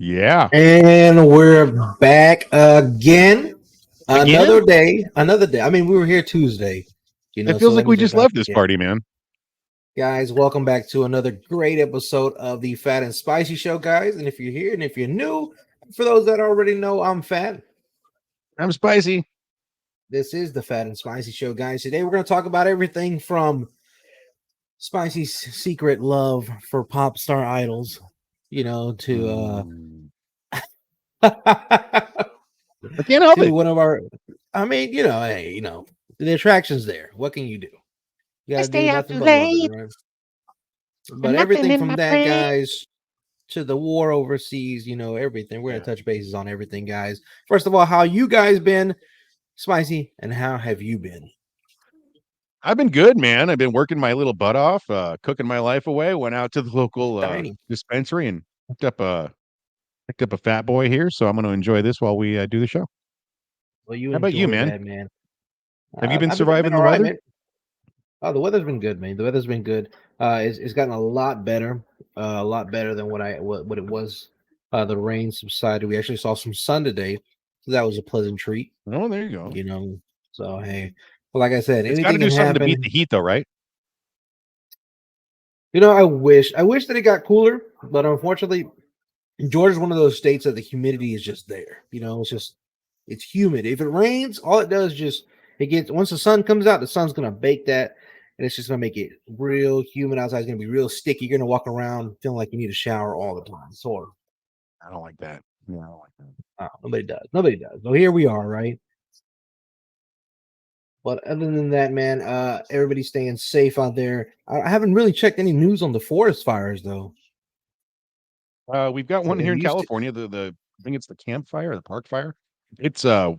Yeah. And we're back again. Another day. I mean, we were here Tuesday. It feels like we just left this party, man. Guys, welcome back to another great episode of the Fat and Spicy Show, guys. And if you're here and if you're new, for those that already know, I'm Fat. I'm Spicy. This is the Fat and Spicy Show, guys. Today we're going to talk about everything from Spicy's secret love for pop star idols, to I can't help it. One of our, the attraction's there. What can you do? You gotta do nothing but love it, right? But everything from that, guys, to the war overseas, everything. We're gonna touch bases on everything, guys. First of all, how you guys been, Spicy, and how have you been? I've been good, man. I've been working my little butt off, cooking my life away. Went out to the local dispensary and picked up a fat boy here. So I'm going to enjoy this while we do the show. Well, how about you, man? That, man? Have you been surviving the weather? Oh, the weather's been good, man. The weather's been good. It's gotten a lot better than what it was. The rain subsided. We actually saw some sun today, so that was a pleasant treat. Oh, there you go. So hey, well, like I said, it's got to do something to beat the heat, though, right? I wish that it got cooler, but unfortunately, Georgia's one of those states that the humidity is just there. It's humid. If it rains, all it does is just once the sun comes out, the sun's gonna bake that, and it's just gonna make it real humid outside. It's gonna be real sticky. You're gonna walk around feeling like you need a shower all the time. So I don't like that. Yeah, I don't like that. Nobody does. So here we are, right? But other than that, man, everybody's staying safe out there. I haven't really checked any news on the forest fires though. We've got one Have here in you used to? California. The I think it's the campfire, the park fire. It's uh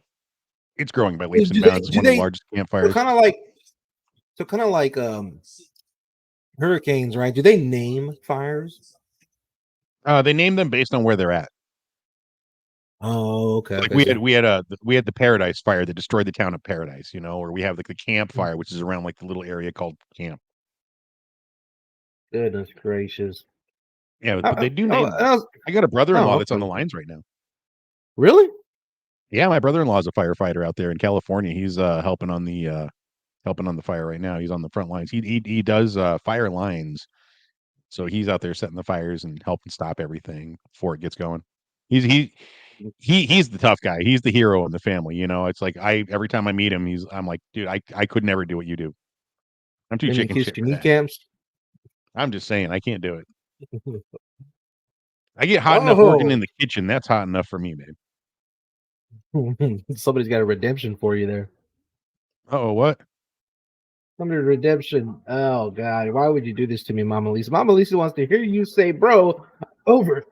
it's growing by leaps and Do they? bounds. It's Do one of the they? largest So campfires. kind of like, so kind of like hurricanes, right? Do they name fires? They named them based on where they're at. Oh, okay, Like okay. So we had the Paradise Fire that destroyed the town of Paradise, or we have like the Camp Fire, which is around like the little area called Camp. goodness gracious. Yeah, but they do Oh, name them. I got a brother-in-law that's on okay. the lines right now. Really? Yeah, my brother-in-law is a firefighter out there in California. He's helping on the fire right now. He's on the front lines. He does fire lines. So he's out there setting the fires and helping stop everything before it gets going. He's he's the tough guy. He's the hero in the family, It's like I every time I meet him, I'm like, dude, I could never do what you do. I'm too Then you chicken kissed shit your for that. kneecaps. I'm just saying I can't do it. I get hot enough working in Oh, the kitchen. That's hot enough for me, babe. somebody's got a redemption for you there. Oh, what? Somebody's redemption. Oh God, why would you do this to me, Mama Lisa? Mama Lisa wants to hear you say "bro" over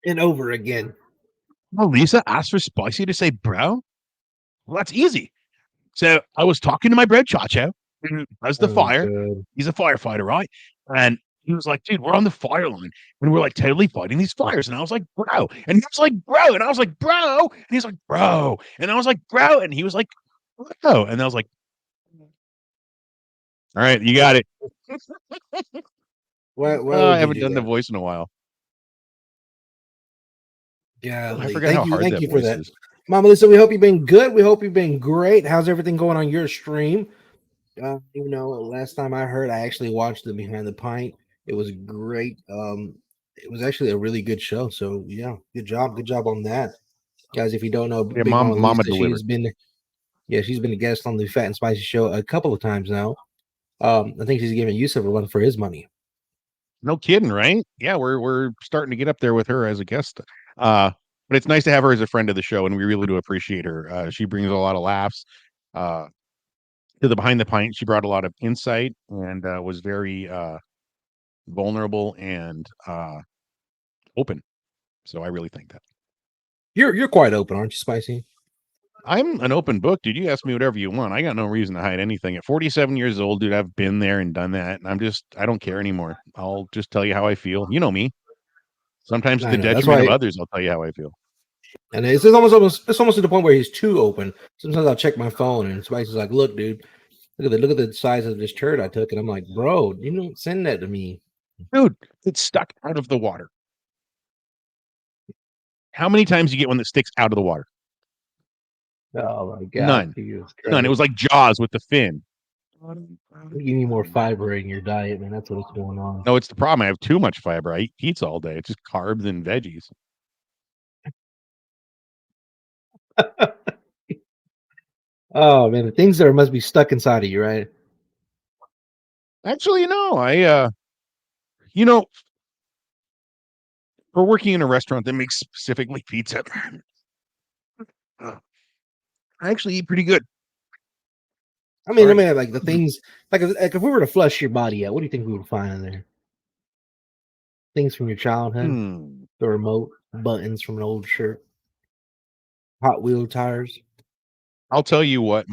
and over again. Well, Lisa asked for Spicy to say bro. Well, that's easy. So I was talking to my bread chacho, who does the Oh fire. God. He's a firefighter, right? And he was like, dude, we're on the fire line and we're like totally fighting these fires. And I was like, bro. And he was like, bro. And I was like, bro. And he's like, bro. And I was like, bro. And he was like, bro. And I was like, all right, you got it. Why would I you haven't do done the that? voice in a while. I Golly, forgot how hard thank that you for voice that, is. Mama Lisa. We hope you've been good. We hope you've been great. How's everything going on your stream? Last time I heard, I actually watched the Behind the Pint. It was great. It was actually a really good show. So yeah, good job on that, guys. If you don't know, Yeah, Big Mama mama Lisa, she's delivered. been she's been a guest on the Fat and Spicy show a couple of times now. I think she's giving Yusuf a run for his money. No kidding, right? Yeah, we're starting to get up there with her as a guest. Uh, but it's nice to have her as a friend of the show, and we really do appreciate her. She brings a lot of laughs. Uh, to the Behind the Pint, she brought a lot of insight and was very vulnerable and open. So I really think that You're quite open, aren't you, Spicy? I'm an open book, dude. You ask me whatever you want. I got no reason to hide anything. At 47 years old, dude, I've been there and done that, and I don't care anymore. I'll just tell you how I feel. You know me. Sometimes to I the know. That's detriment of why, others, I'll tell you how I feel. and it's almost to the point where he's too open. Sometimes I'll check my phone, and Spicy's like, "Look, dude, look at the size of this turd I took," and I'm like, "Bro, you don't send that to me." Dude, it's stuck out of the water. How many times do you get one that sticks out of the water? Oh my God, None. Jesus None. It Christ! was like Jaws with the fin. You need more fiber in your diet, man. That's what's going on. No, it's the problem. I have too much fiber. I eat pizza all day. It's just carbs and veggies. Oh man, the things that must be stuck inside of you, right? Actually, no, you know, for working in a restaurant that makes specifically pizza, I actually eat pretty good. I Sorry. mean, like the things, like if we were to flush your body out, what do you think we would find in there? Things from your childhood, Hmm. the remote, buttons from an old shirt, Hot Wheel tires. I'll tell you what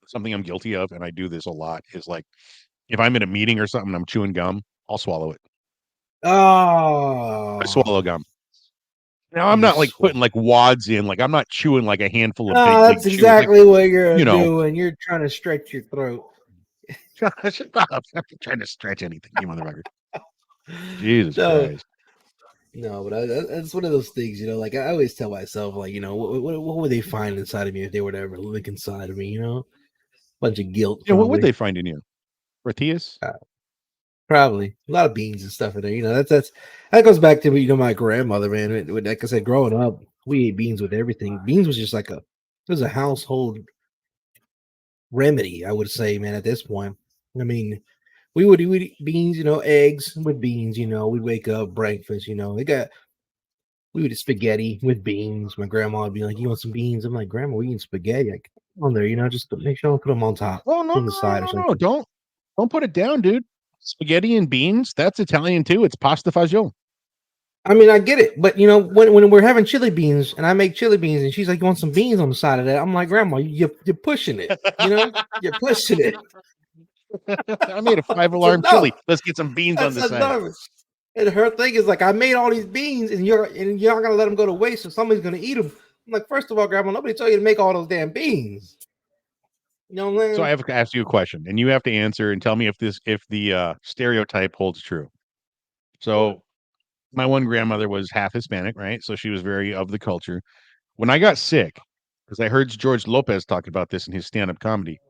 something I'm guilty of, and I do this a lot, is like if I'm in a meeting or something, I'm chewing gum, I'll swallow it. I swallow Oh, gum. Now I'm you not like swore. putting like wads in, like I'm not chewing like a handful of big Oh, league that's chew. It's like, exactly what you're you know, doing. You're trying to stretch your throat. shut up. I'm not trying to stretch anything, you motherfucker. Jesus No, Christ. no, but it's one of those things, Like I always tell myself, like, what would they find inside of me if they were to ever look inside of me? Bunch of guilt, Yeah, what would probably. they find in you? Tortillas? Probably a lot of beans and stuff in there. That goes back to my grandmother, man. Like I said, growing up, we ate beans with everything. Beans was just it was a household remedy, I would say, man. At this point, I mean, we would eat beans, eggs with beans. We'd wake up breakfast. We would eat spaghetti with beans. My grandma would be like, "You want some beans?" I'm like, "Grandma, we eating spaghetti." Like, on there. Just make sure I don't put them on top, Oh no, on the no, side or no, no, no! something. Don't put it down, dude. Spaghetti and beans, that's Italian too. It's pasta fagioli. I mean, I get it, but when we're having chili beans and I make chili beans and she's like, "You want some beans on the side of that?" I'm like, "Grandma, you're pushing it. You're pushing it." I made a It's five-alarm chili. enough. Let's get some beans on That's the side. enough. And her thing is like, I made all these beans, and you're not gonna let them go to waste, so somebody's gonna eat them. I'm like, first of all, Grandma, nobody told you to make all those damn beans. You know what I'm So I saying? have to ask you a question, and you have to answer and tell me if the stereotype holds true. So my one grandmother was half Hispanic, right? So she was very of the culture. When I got sick, because I heard George Lopez talk about this in his stand-up comedy,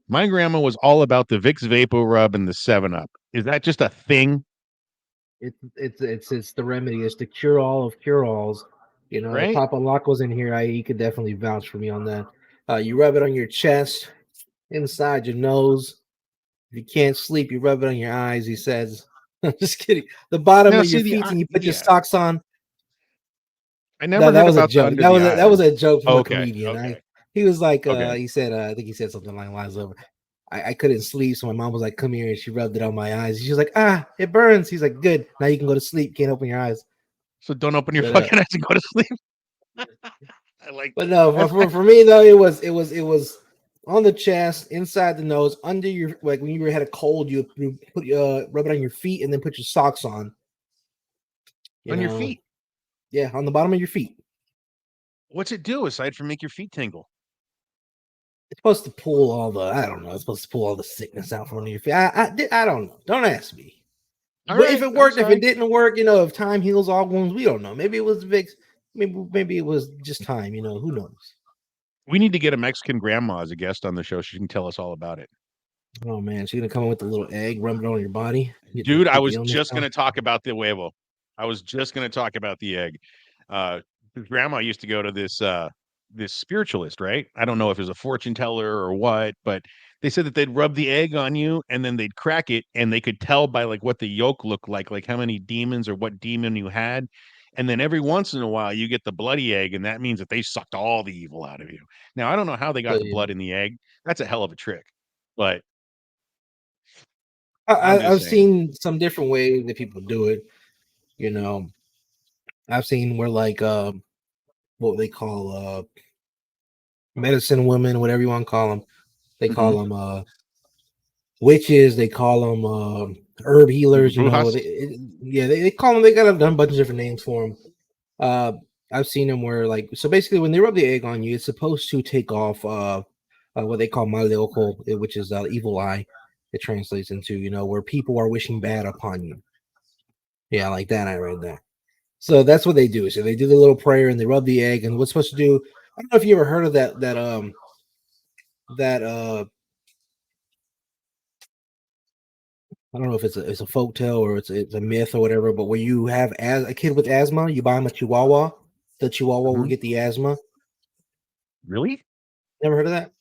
my grandma was all about the Vicks Vapor Rub and the 7 Up. Is that just a thing, It's the remedy. It's the cure all of cure alls. If right? Papa Lock was in here, he could definitely vouch for me on that. You rub it on your chest, inside your nose. If you can't sleep, you rub it on your eyes. He says, "I'm just kidding." The bottom Now, of your see feet, and you put your yeah, socks on. I No, never that heard was a about the joke. under the That was eyes. a joke from a Okay, comedian. okay, He was like, okay. he said, I think he said something along the lines of, I couldn't sleep, so my mom was like, "Come here," and she rubbed it on my eyes. She's like, "Ah, it burns." He's like, "Good, now you can go to sleep. Can't open your eyes." So don't open your But fucking eyes and go to sleep. I like but no, I've for me though, it was on the chest, inside the nose, under your, like when you had a cold, you put rub it on your feet and then put your socks on. You on your know, feet. yeah, on the bottom of your feet. What's it do aside from make your feet tingle? It's supposed to pull all the, I don't know. It's supposed to pull all the sickness out from under your feet. I don't know. Don't ask me. All But if right, it I'm worked, if it sorry. didn't work, if time heals all wounds, we don't know. Maybe it was Vicks. Maybe it was just time. Who knows? We need to get a Mexican grandma as a guest on the show. She can tell us all about it. Oh man, she's gonna come in with a little egg, rub it on your body, Dude, I get the was illness just out. gonna talk about the huevo. I was just gonna talk about the egg. His grandma used to go to this spiritualist, right? I don't know if it was a fortune teller or what, but they said that they'd rub the egg on you and then they'd crack it and they could tell by like what the yolk looked like how many demons or what demon you had. And then every once in a while you get the bloody egg, and that means that they sucked all the evil out of you. Now I don't know how they So got the yeah, blood in the egg. That's a hell of a trick. But I, I'm I, just I've saying. seen some different ways that people do it. You know, I've seen where like what they call medicine women, whatever you want to call them. They call Mhm. them witches. They call them herb healers. Brujas. Yeah, they call them. They got a bunch of different names for them. Uh, I've seen them where like, so basically when they rub the egg on you, it's supposed to take off what they call mal de ojo, which is evil eye. It translates into where people are wishing bad upon you. Yeah, like that. I read that. So that's what they do. So they do the little prayer and they rub the egg. And what's supposed to do? I don't know if you ever heard of that I don't know if it's a folk tale or it's a myth or whatever, but where you have as a kid with asthma, you buy him a chihuahua. The chihuahua will Mhm. get the asthma. Really? Never heard of that?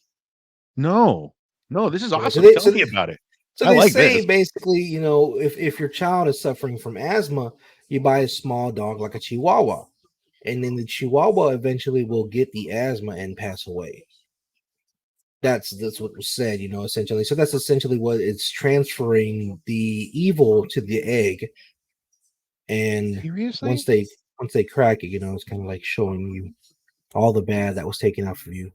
No. No, this is Yeah. So awesome. they Tell so me about it. so I they like say this. basically, if your child is suffering from asthma, you buy a small dog like a chihuahua, and then the chihuahua eventually will get the asthma and pass away. That's what was said, essentially. So that's essentially what it's transferring the evil to the egg, and once Seriously? they once they crack it, it's kind of like showing you all the bad that was taken out of you.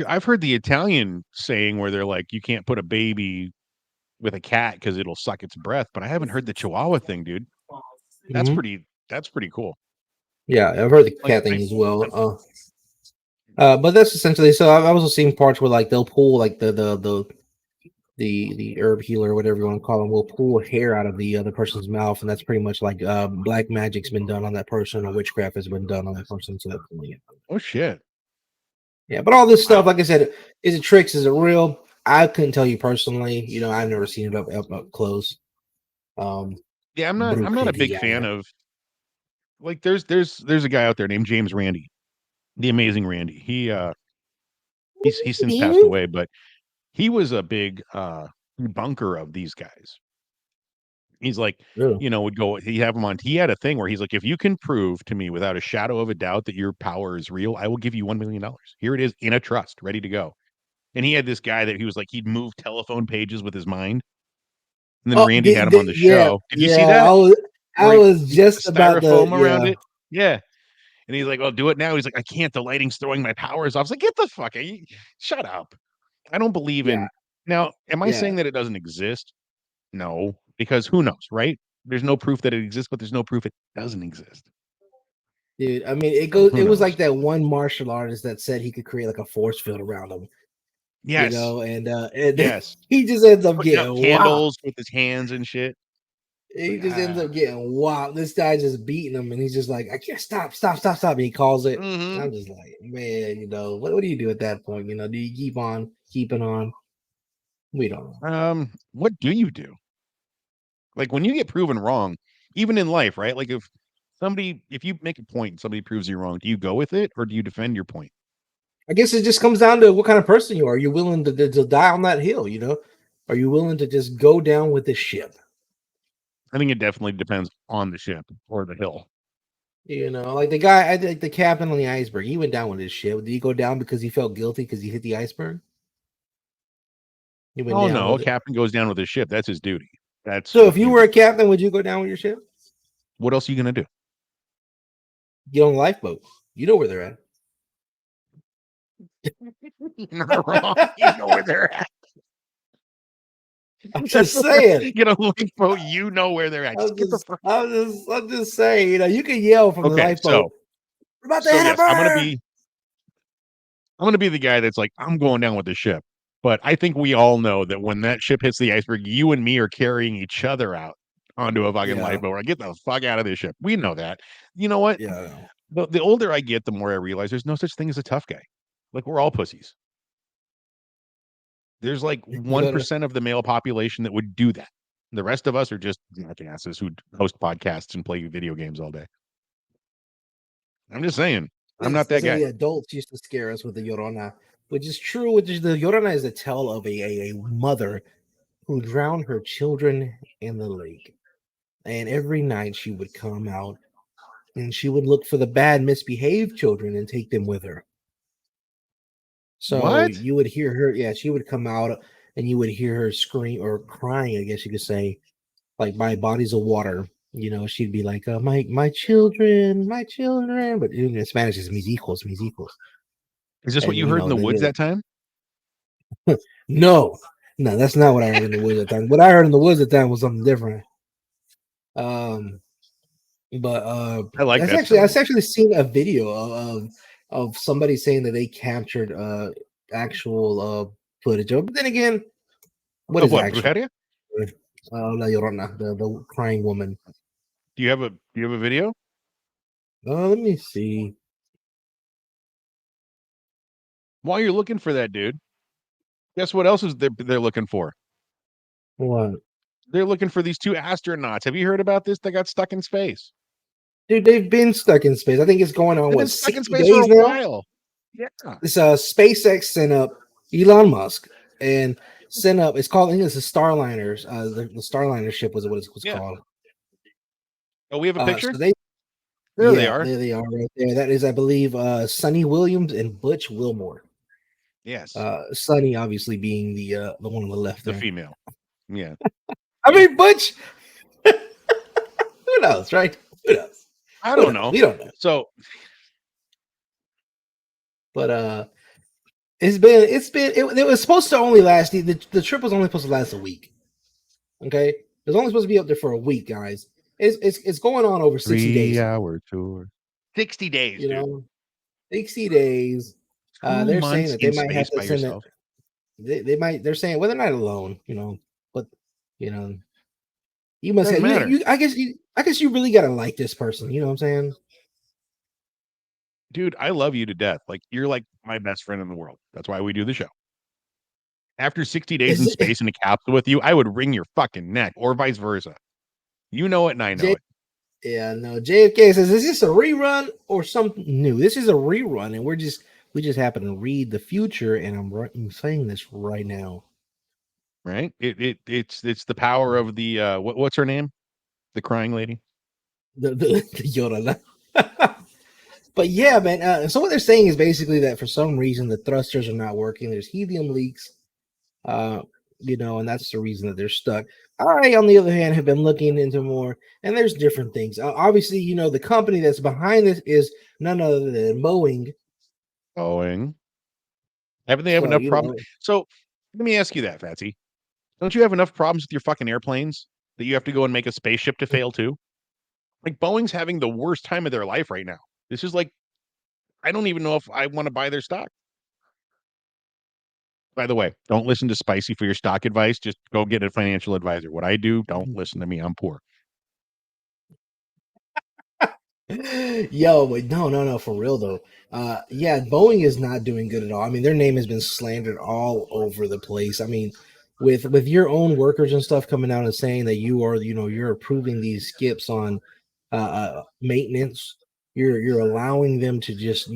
I've heard the Italian saying where they're like, you can't put a baby with a cat because it'll suck its breath, but I haven't heard the Chihuahua thing, dude. Hmm. That's pretty cool. Yeah, I've heard the Like cat thing I, as well. I But that's essentially, so I've also seen parts where like they'll pull like the herb healer, whatever you want to call them, will pull hair out of the other person's mouth, and that's pretty much like black magic's been done on that person, or witchcraft has been done on that person. So yeah. oh shit. Yeah, but all this stuff, Wow. like I said, is it tricks? Is it real? I couldn't tell you personally. I've never seen it up close. Um, Yeah, I'm not a big fan Brujeria. of like there's a guy out there named James Randy, the amazing Randy. He's since passed away, but he was a big debunker of these guys. He's like, Really? would go. He have him on. He had a thing where he's like, if you can prove to me without a shadow of a doubt that your power is real, I will give you $1 million. Here it is in a trust, ready to go. And he had this guy that he was like, he'd move telephone pages with his mind. And then Oh, Randy had him on the yeah, show. Did you see yeah. that? I Where was he put the just about to. styrofoam around Yeah, it? Yeah. And he's like, "Well, do it now." He's like, "I can't. The lighting's throwing my powers off." I was like, "Get the fuck out! Shut up." I don't believe yeah, in. Now, am I yeah, saying that it doesn't exist? No, because who knows, right? There's no proof that it exists, but there's no proof it doesn't exist. dude. I mean, it So goes. who It was knows? like that one martial artist that said he could create like a force field around him, Yes, and yes. he just ends up Putting out getting whopped. candles with his hands and shit. It's He like just ends up getting whopped. This guy just beating him, and he's just like, "I can't stop, stop, stop, stop." And he calls it. mm-hmm. I'm just like, man, what do you do at that point? Do you keep on keeping on? We don't know. What do you do? Like when you get proven wrong, even in life, right? Like if you make a point and somebody proves you wrong, do you go with it or do you defend your point? I guess it just comes down to what kind of person you are. Are you willing to die on that hill? Are you willing to just go down with the ship? I think it definitely depends on the ship or the hill. Like the guy, like the captain on the iceberg. He went down with his ship. Did he go down because he felt guilty because he hit the iceberg? He went Oh down no, a with it. captain goes down with his ship. That's his duty. That's So if what you you were do. a captain, would you go down with your ship? What else are you gonna do? Get on a lifeboat. You know where they're at. You're not wrong. You know where they're at. I'm That's just the word. saying. Get a lifeboat. You know where they're at. Just get the fuck. I'm just saying. You can yell from the Okay, lifeboat. We're about to so hit a yes, bird. I'm gonna be the guy that's like, I'm going down with the ship. But I think we all know that when that ship hits the iceberg, you and me are carrying each other out onto a fucking Yeah, lifeboat. Or get the fuck out of this ship. We know that. You know what? yeah. The older I get, the more I realize there's no such thing as a tough guy. Like we're all pussies. There's like You gotta, 1% of the male population that would do that. The rest of us are just jackasses who host podcasts and play video games all day. I'm just saying, I'm not they that say guy. the adults used to scare us with the Llorona, which is true. Which is the Llorona is a tale of a mother who drowned her children in the lake, and every night she would come out and she would look for the bad, misbehaved children and take them with her. So What? you would hear her, yeah, she would come out and you would hear her scream or crying, I guess you could say, like by bodies of water. She'd be like, my children, my children. But in Spanish, it's mis hijos. Is this what And, you heard in the woods that time? no, no, that's not what I heard in the woods at the time. What I heard in the woods at the time was something different. Um, but I like that's that actually, story. I've actually seen a video of somebody saying that they captured actual footage of. But then again, what Of is what, actual? Brujeria? La Llorona, the crying woman. Do you have a video? Let me see. While you're looking for that, dude, guess what else is they're looking for? What? They're looking for these two astronauts. Have you heard about this? They got stuck in space. Dude, they've been stuck in space. I think it's going on They've been what stuck in 60 space for a days now. while. Yeah. This SpaceX sent up Elon Musk and sent up. It's called. I think it's the Starliners. The Starliner ship was what it was Yeah. called. Oh, we have a picture? So they, There they yeah, are. there they are right there. That is, I believe, Sonny Williams and Butch Wilmore. Yes. Sonny obviously being the one on the left The there. female. Yeah. I mean, Butch. Who knows, right? Who knows? I don't know. We don't know. So But it was supposed to only last. The trip was only supposed to last a week. Okay, it was only supposed to be up there for a week, guys. It's going on over 60 days. 3-hour tour. 60 days, dude. 60 days. 2 They're saying months that they in might have space to by send it. yourself. They might. They're saying, well, they're not alone. But you know, you must Doesn't have. matter. I guess you really gotta like this person. You know what I'm saying? Dude, I love you to death. Like you're like my best friend in the world. That's why we do the show. After 60 days in Is it space in a capsule with you, I would wring your fucking neck or vice versa. You know it and I know J? it. Yeah, no. JFK says, "Is this a rerun or something new? This is a rerun, and we just happen to read the future, and I'm saying this right now." right? It's the power of the what's her name? The crying lady. The Yoda. But yeah, man. So what they're saying is basically that for some reason the thrusters are not working. There's helium leaks, uh, and that's the reason that they're stuck. I, on the other hand, have been looking into more, and there's different things. Obviously, the company that's behind this is none other than Boeing. Boeing. Haven't they have So enough problems? So let me ask you that, Fatsy. Don't you have enough problems with your fucking airplanes that you have to go and make a spaceship to fail too? Like Boeing's having the worst time of their life right now. This is like I don't even know if I want to buy their stock. By the way, don't listen to Spicy for your stock advice. Just go get a financial advisor. What I do, don't listen to me. I'm poor. Yo, but no, for real though. Yeah, Boeing is not doing good at all. I mean, their name has been slandered all over the place. I mean, with your own workers and stuff coming out and saying that you're approving these skips on maintenance. You're allowing them to just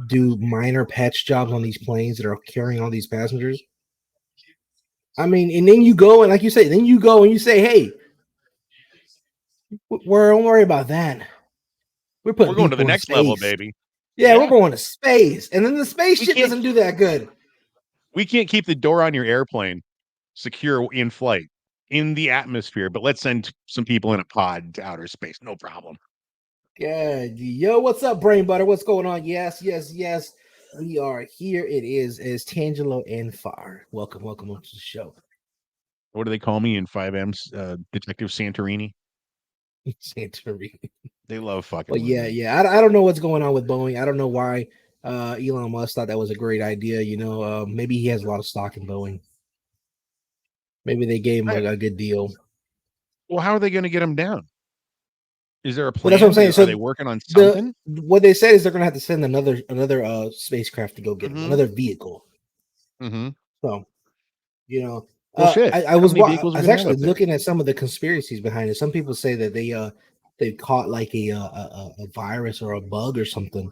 do minor patch jobs on these planes that are carrying all these passengers. I mean, and then you go and like you say, then you go and you say, hey, don't worry about that. We're putting We're going to the people in next level, space. baby. Yeah, we're going to space. And then the spaceship doesn't do that good. We can't keep the door on your airplane secure in flight, in the atmosphere, but let's send some people in a pod to outer space. No problem. Good. Yo, what's up, Brain Butter? What's going on? Yes. We are here. It is Tangelo and Far. Welcome to the show. What do they call me in 5M's? Detective Santorini? Santorini. They love fucking. Well, yeah. I don't know what's going on with Boeing. I don't know why Elon Musk thought that was a great idea. Maybe he has a lot of stock in Boeing. Maybe they gave him a good deal. Well, how are they going to get him down? Is there a plan? Well, that's what I'm saying. So are they working on something? What they said is they're going to have to send another spacecraft to go get him, another vehicle. Mm-hmm. So, well, shit. I was actually looking at some of the conspiracies behind it. Some people say that they caught like a virus or a bug or something,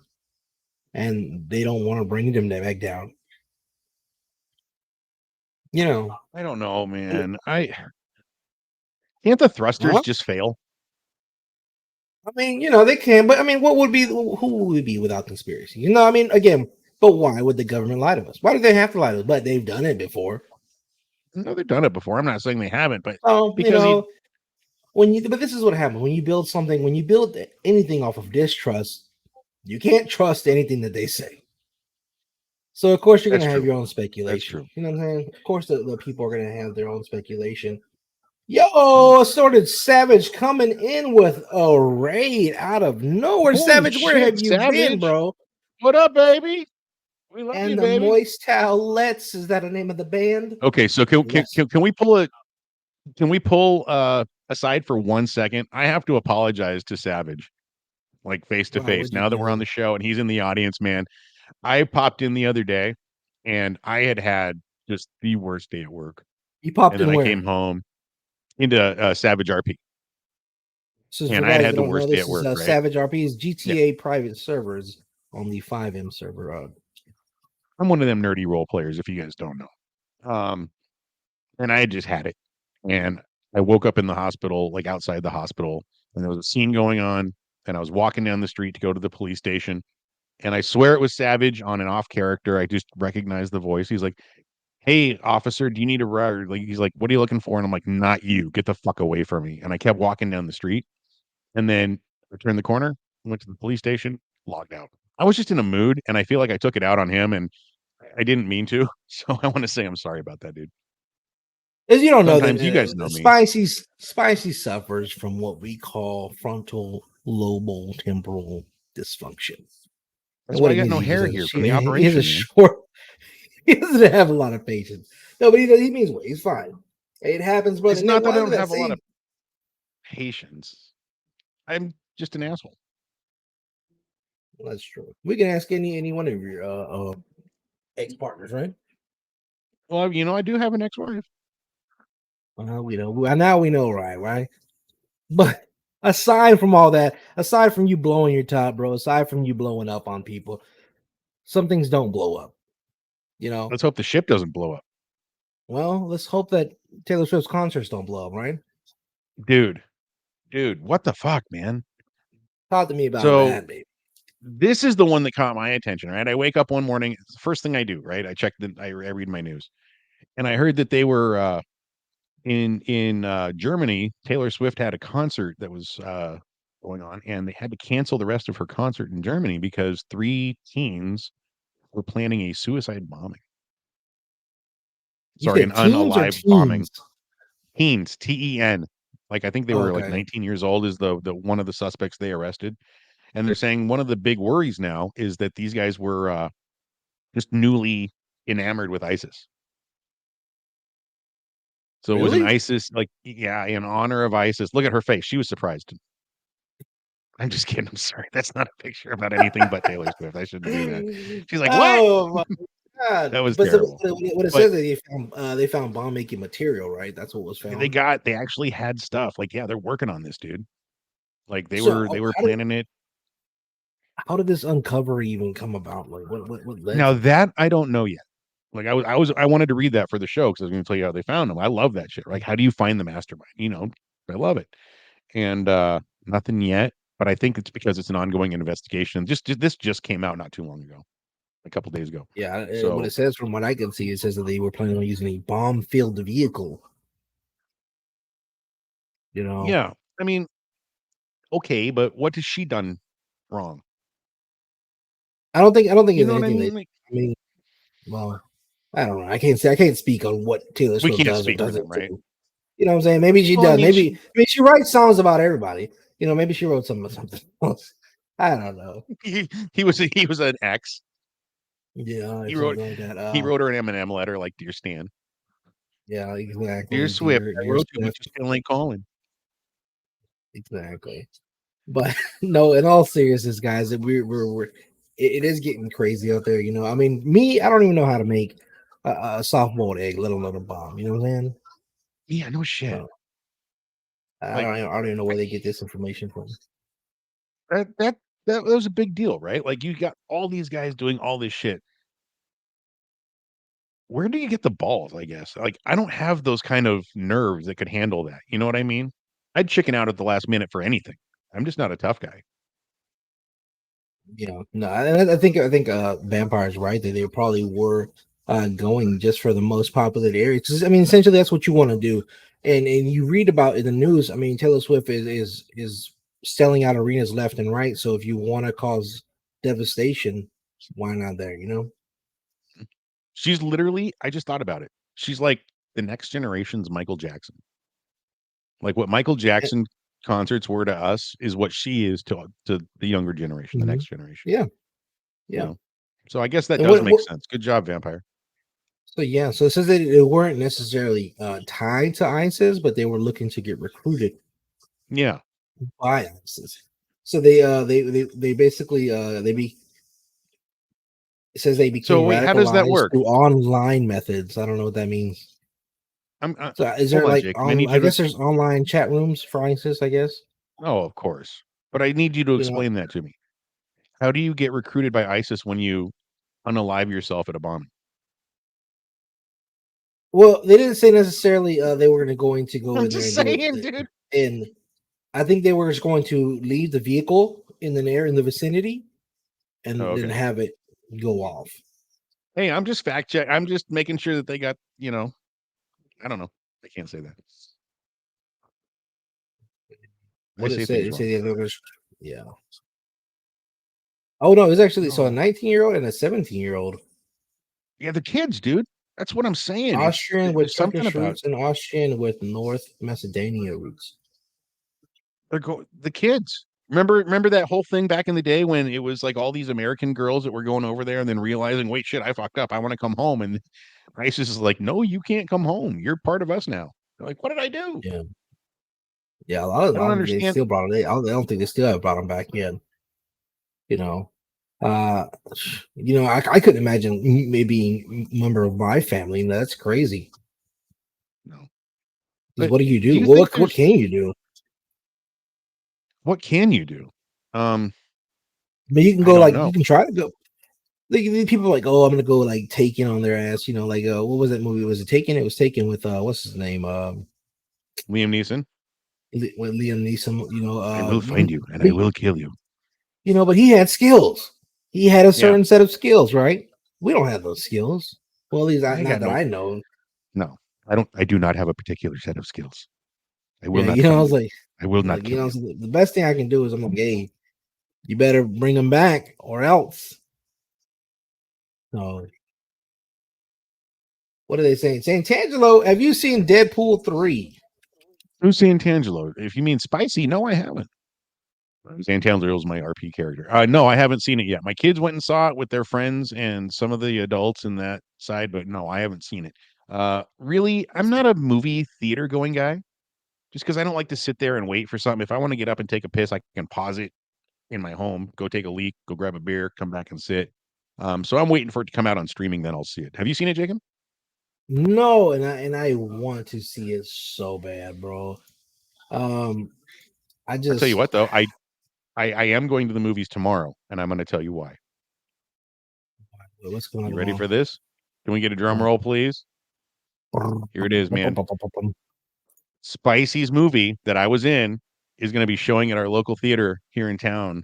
and they don't want to bring them back down. I don't know, man. Can't the thrusters just fail? I mean, they can, but I mean, who would we be without conspiracy? I mean, again, but why would the government lie to us? Why do they have to lie to us? But they've done it before. No, they've done it before. I'm not saying they haven't, but because but this is what happens when you build something, when you build anything off of distrust, you can't trust anything that they say. So of course you're going to have your own speculation. That's true. You know what I'm saying? Of course the people are going to have their own speculation. Yo, Assorted Savage coming in with a raid out of nowhere. Holy Savage, shit, where have you been, bro? What up, baby? We love and you, the baby. Moist Towelettes, is that the name of the band? Okay, so can we pull aside for 1 second? I have to apologize to Savage, like face to face. Now that we're on the show and he's in the audience, man, I popped in the other day and I had just the worst day at work. You popped in where? I came home into Savage RP. So and I had the worst day at work. Right? Savage RP's GTA private servers on the 5M server. I'm one of them nerdy role players, if you guys don't know. And I had just had it. And I woke up in the hospital, like outside the hospital, and there was a scene going on. And I was walking down the street to go to the police station. And I swear it was Savage on an off character. I just recognized the voice. He's like, "Hey, officer, do you need a ride?" Like, he's like, "What are you looking for?" And I'm like, "Not you. Get the fuck away from me." And I kept walking down the street. And then I turned the corner, went to the police station, logged out. I was just in a mood, and I feel like I took it out on him, and I didn't mean to. So I want to say I'm sorry about that, dude. As you don't Sometimes know that you guys know me. Spicy suffers from what we call frontal lobal temporal dysfunction. That's why I got no hair here from the operation. He has a short. He doesn't have a lot of patience. No, but he means well. He's fine. It happens, brother. It's not that I don't have a lot of patience. I'm just an asshole. Well, that's true. We can ask any one of your ex partners, right? Well, I do have an ex-wife. We know. Now we know, right? But aside from all that, aside from you blowing your top, bro, aside from you blowing up on people, some things don't blow up. Let's hope the ship doesn't blow up. Well, let's hope that Taylor Swift's concerts don't blow up, right? Dude, what the fuck, man? Talk to me about So that, baby. this is the one that caught my attention, right? I wake up one morning, it's the first thing I do, right? I read my news, and I heard that they were in Germany. Taylor Swift had a concert that was going on, and they had to cancel the rest of her concert in Germany because 3 teens were planning a suicide bombing. You Sorry, an said teens or unalived bombing. teens? Teens, T-E-N. Like, I think they Oh, were, like, okay. 19 years old is the one of the suspects they arrested, and they're saying one of the big worries now is that these guys were, just newly enamored with ISIS. So it was an Really? ISIS like, yeah, in honor of ISIS. Look at her face, she was surprised. I'm just kidding, I'm sorry, that's not a picture about anything but Taylor Swift, I shouldn't do that. She's like, "What?" Oh my That god! was But so terrible. what it But says that they found bomb making material, right? That's what was found. they actually had stuff, like, yeah, they're working on this, dude. Like, So they were how did planning it. this uncovery even come about? Like what led Now to that? that I don't know yet. Like, I wanted to read that for the show because I was gonna tell you how they found them. I love that shit. Like, how do you find the mastermind? You know, I love it. And, nothing yet, but I think it's because it's an ongoing investigation. This just came out not too long ago, a couple days ago. Yeah, what So, it says from what I can see, it says that they were planning on using a bomb-filled vehicle. You know, yeah, I mean, okay, but what has she done wrong? I don't think You it's know what I anything mean? that. Like, I mean, well, I don't know. I can't speak on what Taylor we Swift can't does or speak for doesn't them, right? do. You know what I'm saying? Maybe she Well, I does. mean, Maybe I mean she writes songs about everybody. You know, maybe she wrote something else. I don't know. he was an ex. Yeah, or He wrote something like that. he wrote her an Eminem letter like, "Dear Stan, Yeah, dear exactly. Swift, I Dear wrote you, but Swift, you still ain't calling." exactly. But no, in all seriousness, guys, it is getting crazy out there. You know, I mean, me, I don't even know how to make a soft boiled egg, let alone a bomb. You know what I'm saying? Yeah, no shit. So Like, I don't even know where they get this information from. that that that was a big deal, right? Like, you got all these guys doing all this shit. Where do you get the balls, I guess? Like, I don't have those kind of nerves that could handle that, you know what I mean? I'd chicken out at the last minute for anything. I'm just not a tough guy. Yeah, no, I think vampires right that they probably were going just for the most popular areas. 'Cause, I mean, essentially that's what you want to do. And you read about in the news. I mean, Taylor Swift is selling out arenas left and right. So if you want to cause devastation, why not there? You know? She's literally I just thought about it. She's like the next generation's Michael Jackson. Like, what Michael Jackson concerts were to us is what she is to the younger generation, the Mhm. next generation, Yeah, you yeah. know? So I guess that And does make what? sense. Good job, Vampire. So yeah, so it says that they weren't necessarily tied to ISIS, but they were looking to get recruited Yeah. by ISIS. So they basically it says they So became wait, how does that radicalized work? through online methods. I don't know what that means. I'm So is hold there on, like Jacob. I on? need I you to guess there's online chat rooms for ISIS. I guess oh, of course. But I need you to you know. explain that to me. How do you get recruited by ISIS when you unalive yourself at a bombing? Well, they didn't say necessarily they were going to go I'm in there just and do it. saying, dude. And I think they were just going to leave the vehicle in the air in the vicinity Oh, and then okay. have it go off. Hey, I'm just fact check. I'm just making sure that they got, I don't know. I can't say that. I What say things it said wrong. yeah, they were yeah. Oh no, it's actually so a No. 19-year-old and a 17-year-old. Yeah, the kids, dude. That's what I'm saying. Austrian with There's something Turkish about roots and Austrian with North Macedonia roots. the kids. Remember that whole thing back in the day when it was like all these American girls that were going over there and then realizing, wait, shit, I fucked up. I want to come home. And ISIS is like, no, you can't come home. You're part of us now. They're like, what did I do? Yeah. Yeah, I a don't lot of they understand. still brought it. I don't think they still have brought them back yet. You know, uh, I couldn't imagine maybe a member of my family. That's crazy. No. Because But what do you do do? you Well, think what there's can you do? what can you do? Um, I mean, you can I go don't like know. you can try to go. the people are like, oh, I'm gonna go like Taken on their ass, you know, like what was that movie? Was it Taken? It was Taken with what's his name? Liam Neeson. With Liam Neeson, you know, I will find you and I will kill you. you know, but he had skills. He had a Yeah. certain set of skills, right? We don't have those skills. Well, at least I not got that no I know. no. I do not have a particular set of skills. I will Yeah, not you know, I find was you. like, I will not you kill know, you. so the best thing I can do is I'm like, hey, you better bring them back or else. So, what are they saying? Santangelo, have you seen Deadpool 3? Who's Santangelo? If you mean spicy, no, I haven't. Santangelo is my RP character. No, I haven't seen it yet. My kids went and saw it with their friends and some of the adults in that side, but no, I haven't seen it. Really, I'm not a movie theater going guy just because I don't like to sit there and wait for something. If I want to get up and take a piss, I can pause it in my home, go take a leak, go grab a beer, come back and sit. So I'm waiting for it to come out on streaming, then I'll see it. Have you seen it, Jacob? No, and I want to see it so bad, bro. Um, I I'll tell you just what though, I am going to the movies tomorrow, and I'm going to tell you why. what's going on You ready tomorrow? for this? Can we get a drum roll, please? Here it is, man. Spicy's movie that I was in is going to be showing at our local theater here in town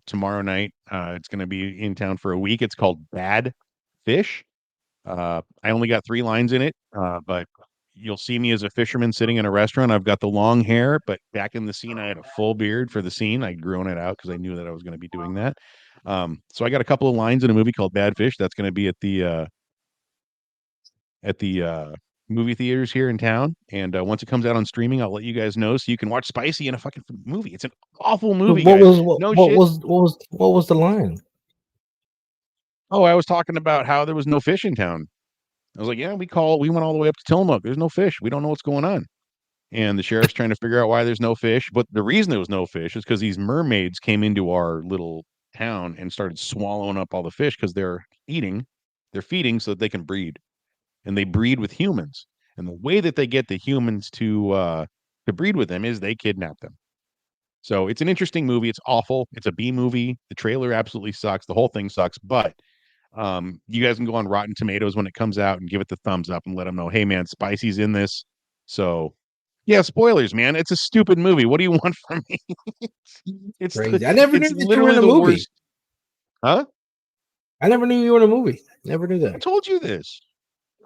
tomorrow night. It's going to be in town for a week. It's called Bad Fish. I only got 3 lines in it, but you'll see me as a fisherman sitting in a restaurant. I've got the long hair, but back in the scene, I had a full beard for the scene. I'd grown it out because I knew that I was going to be doing that. So I got a couple of lines in a movie called Bad Fish. That's going to be at the movie theaters here in town. And once it comes out on streaming, I'll let you guys know so you can watch Spicy in a fucking movie. It's an awful movie, What guys. was No shit. what was the line? Oh, I was talking about how there was no fish in town. I was like, yeah, we went all the way up to Tillamook. There's no fish. We don't know what's going on. And the sheriff's trying to figure out why there's no fish. But the reason there was no fish is because these mermaids came into our little town and started swallowing up all the fish because they're feeding so that they can breed. And they breed with humans. And the way that they get the humans to breed with them is they kidnap them. So it's an interesting movie. It's awful. It's a B movie. The trailer absolutely sucks. The whole thing sucks. But you guys can go on Rotten Tomatoes when it comes out and give it the thumbs up and let them know, hey man, Spicy's in this. So yeah, spoilers, man. It's a stupid movie. What do you want from me? it's the, Crazy. I never it's knew that you were literally in a the movie. worst. Huh? I never knew you were in a movie. Never knew I that. told you this.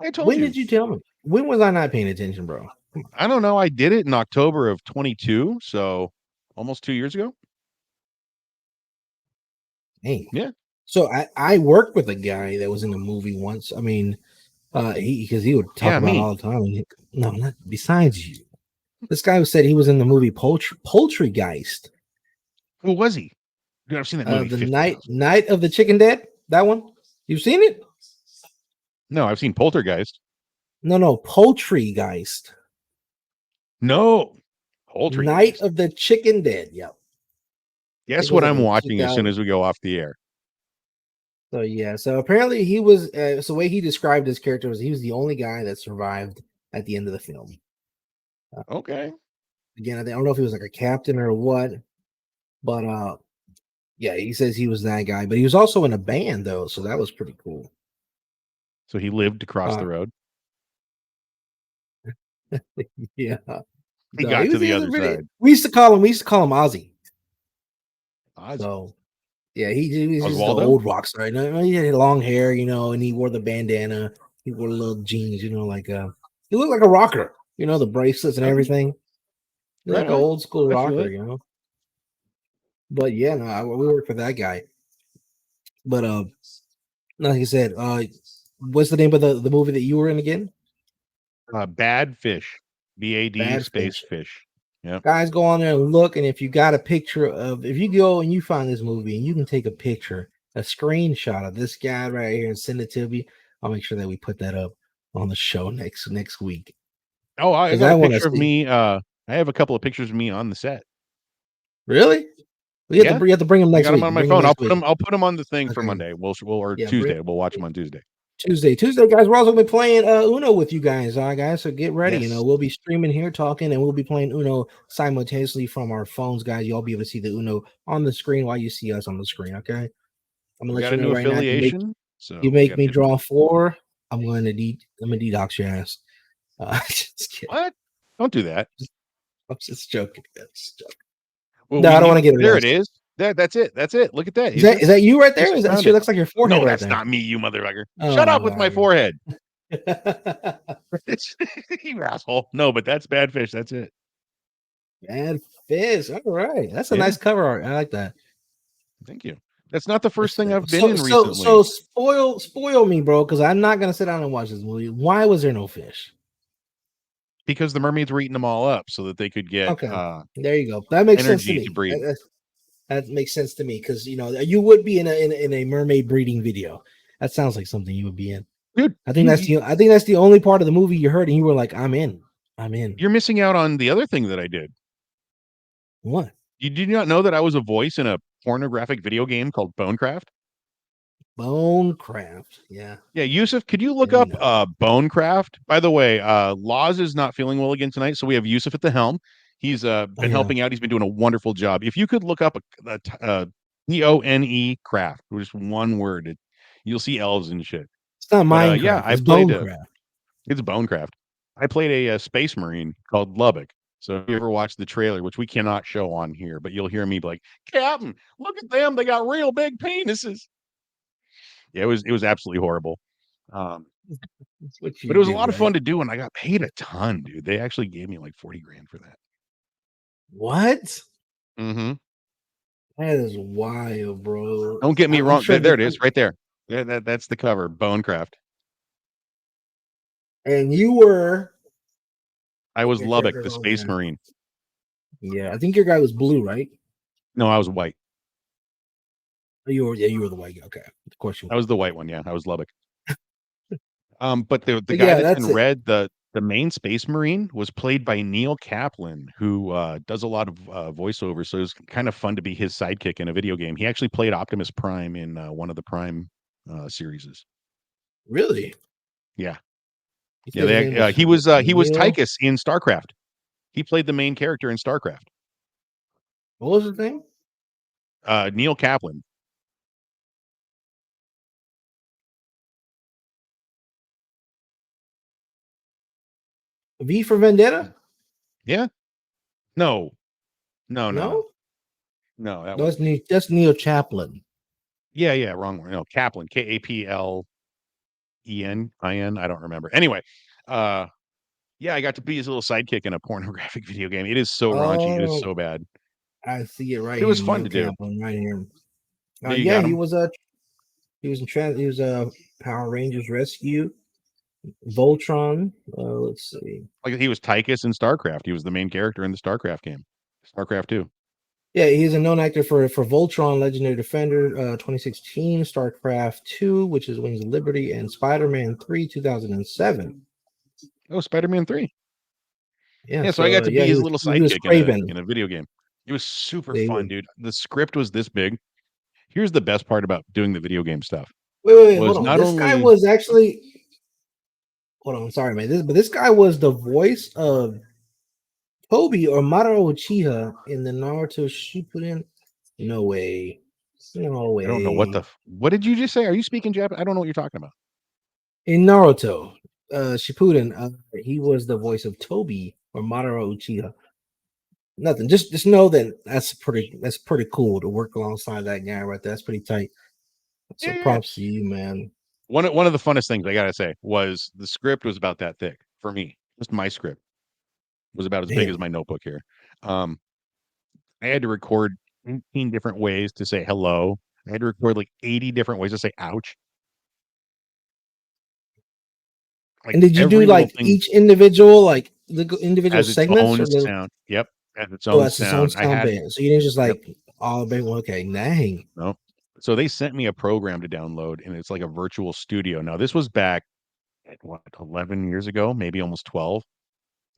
I told When you. did you tell me? When was I not paying attention, bro? I don't know. I did it in October of 22, so almost 2 years ago. Hey. Yeah. So I worked with a guy that was in a movie once. I mean, because he would talk Yeah, about it me. all the time. No, not besides you. This guy who said he was in the movie Poultrygeist. Who was he? Dude, I've seen that movie The 50,000 times. Night of the Chicken Dead. That one. You've seen it? No, I've seen Poltergeist. No, Poultrygeist. No. Night Poltergeist. of the Chicken Dead. Yep. I think Guess it was what like I'm a watching as soon 2000. as we go off the air? So yeah. So apparently he was. So the way he described his character was he was the only guy that survived at the end of the film. Okay. Again, I don't know if he was like a captain or what, but yeah, he says he was that guy. But he was also in a band though, so that was pretty cool. So he lived across Uh, the road. yeah. He No, got to he the was a other pretty. side. We used to call him Ozzy. Ozzy. So yeah, he was just the Oswaldo? old rock star. You know, he had long hair, you know, and he wore the bandana. He wore little jeans, you know, like he looked like a rocker. You know, the bracelets and Okay. everything. He Right like an on. old school I feel rocker, it. you know. But yeah, no, we worked for that guy. But like I said, what's the name of the movie that you were in again? Bad fish. BAD Bad space Fish. fish. Yep. Guys, go on there and look. And if you got a picture of, if you go and you find this movie and you can take a picture, a screenshot of this guy right here and send it to me, I'll make sure that we put that up on the show next week Oh, I because got I a want to picture of see. me. I have a couple of pictures of me on the set. Really? Yeah. You have to bring them I next got them week. on my Bring them phone. I'll next put week. them. I'll put them on the thing for Okay. Monday. We'll or Yeah. Tuesday. We'll watch them on Tuesday. Tuesday, guys. We're also gonna be playing Uno with you guys. All right, guys. So get ready. You know, Yes. we'll be streaming here, talking, and we'll be playing Uno simultaneously from our phones, guys. You'll be able to see the Uno on the screen while you see us on the screen. Okay. I'm gonna We let got you a know new right now. affiliation, You so we make got to me get into draw it. 4. I'm gonna detox your ass. Just kidding. What? Don't do that. I'm just joking. Just joking. Well, No, we I don't want need. to get There it arrested. is. That's it. That's it. Look at that. Is that you right there? Just Is that found shit it. looks like your forehead No, right that's there? not me, you motherfucker. Shut Oh up with my my forehead. god. You asshole. No, but that's bad fish. That's it. Bad fish. All right. That's a Yeah. nice cover art. I like that. Thank you. That's not the first It's, thing I've been so in so recently so spoil me, bro, because I'm not gonna sit down and watch this movie. Why was there no fish? because the mermaids were eating them all up so that they could get Okay, there you go. That makes sense to energy to me. breed. That makes sense to me because you would be in a mermaid breeding video. That sounds like something you would be in. Dude, I think that's the only part of the movie you heard and you were like, I'm in. I'm in. you're missing out on the other thing that I did. What? You did not know that I was a voice in a pornographic video game called Bonecraft? Bonecraft. Yeah. Yeah, Yusuf, could you look Yeah, we up know. Bonecraft? By the way, Laws is not feeling well again tonight, so we have Yusuf at the helm. He's Oh been yeah. helping out. He's been doing a wonderful job. If you could look up Pone craft, just one word, you'll see elves and shit. It's not But yeah, Minecraft, I it's played Bonecraft. it's Bonecraft. I played a space marine called Lubbock. So if you ever watch the trailer, which we cannot show on here, but you'll hear me be like, Captain, look at them. They got real big penises. Yeah, it was absolutely horrible. Um, That's what but you it was a do, lot of right? fun to do, and I got paid a ton, dude. They actually gave me like 40 grand for that. What? Mm-hmm. That is wild, bro. Don't get me I'm wrong. sure There it is, right there. Yeah, that's the cover, Bonecraft. and you were I was your Lubbock, character. the Oh space man. marine. Yeah, I think your guy was blue, right? No, I was white. Oh, you were the white guy. Okay. Of course you I were. was the white one. Yeah, I was Lubbock. But the But guy yeah, that's that's in it. red, the main space marine, was played by Neil Kaplan, who does a lot of voiceover. So it was kind of fun to be his sidekick in a video game. He actually played Optimus Prime in one of the Prime series. Really? Yeah, You yeah. said his name was He was Neil. Tychus in StarCraft. He played the main character in StarCraft. What was his name? Neil Kaplan. V for Vendetta? Yeah. No. No. No. No. No? No. That No, wasn't him. That's Neil Chaplin. Yeah. Yeah. Wrong one. No. Kaplan. Kaplenin. I don't remember. Anyway. Uh. Yeah, I got to be his little sidekick in a pornographic video game. It is so raunchy. It is Oh, so bad. I see it right But it here. was fun Neil to do. Kaplan right here. There you Yeah, got him. he was in he was Power Rangers Rescue, Voltron. Let's see. Like he was Tychus in StarCraft. He was the main character in the StarCraft game. StarCraft 2. Yeah, he's a known actor for Voltron, Legendary Defender, 2016, StarCraft 2, which is Wings of Liberty, and Spider-Man 3, 2007. Oh, Spider-Man 3. Yeah, Yeah, so I so got to be his little he was sidekick in a Craven. in a video game. It was super Yeah, fun, dude. The script was this big. Here's the best part about doing the video game stuff. wait, hold Was on. not This guy only was actually hold on, sorry, man. This guy was the voice of Toby or Madara Uchiha in the Naruto Shippuden. No way. No I don't know way. what did you just say? Are you speaking Japanese? I don't know what you're talking about. In Naruto, Shippuden, he was the voice of Toby or Madara Uchiha. Nothing. Just know that that's pretty cool to work alongside that guy right there. That's pretty tight. So Yeah. props to you, man. One of the funnest things I gotta say was the script was about that thick for me. Just my script was about as big as Damn. my notebook here. Um, I had to record 18 different ways to say hello. I had to record like 80 different ways to say ouch. And Like did you do every little like thing each individual like the individual has its segments own or the sound. Yep, has its oh own that's its own sound. I sound had band. So you didn't just yep, like all big one. Okay, dang. no. So they sent me a program to download, and it's like a virtual studio. Now this was back at what 11 years ago, maybe almost 12.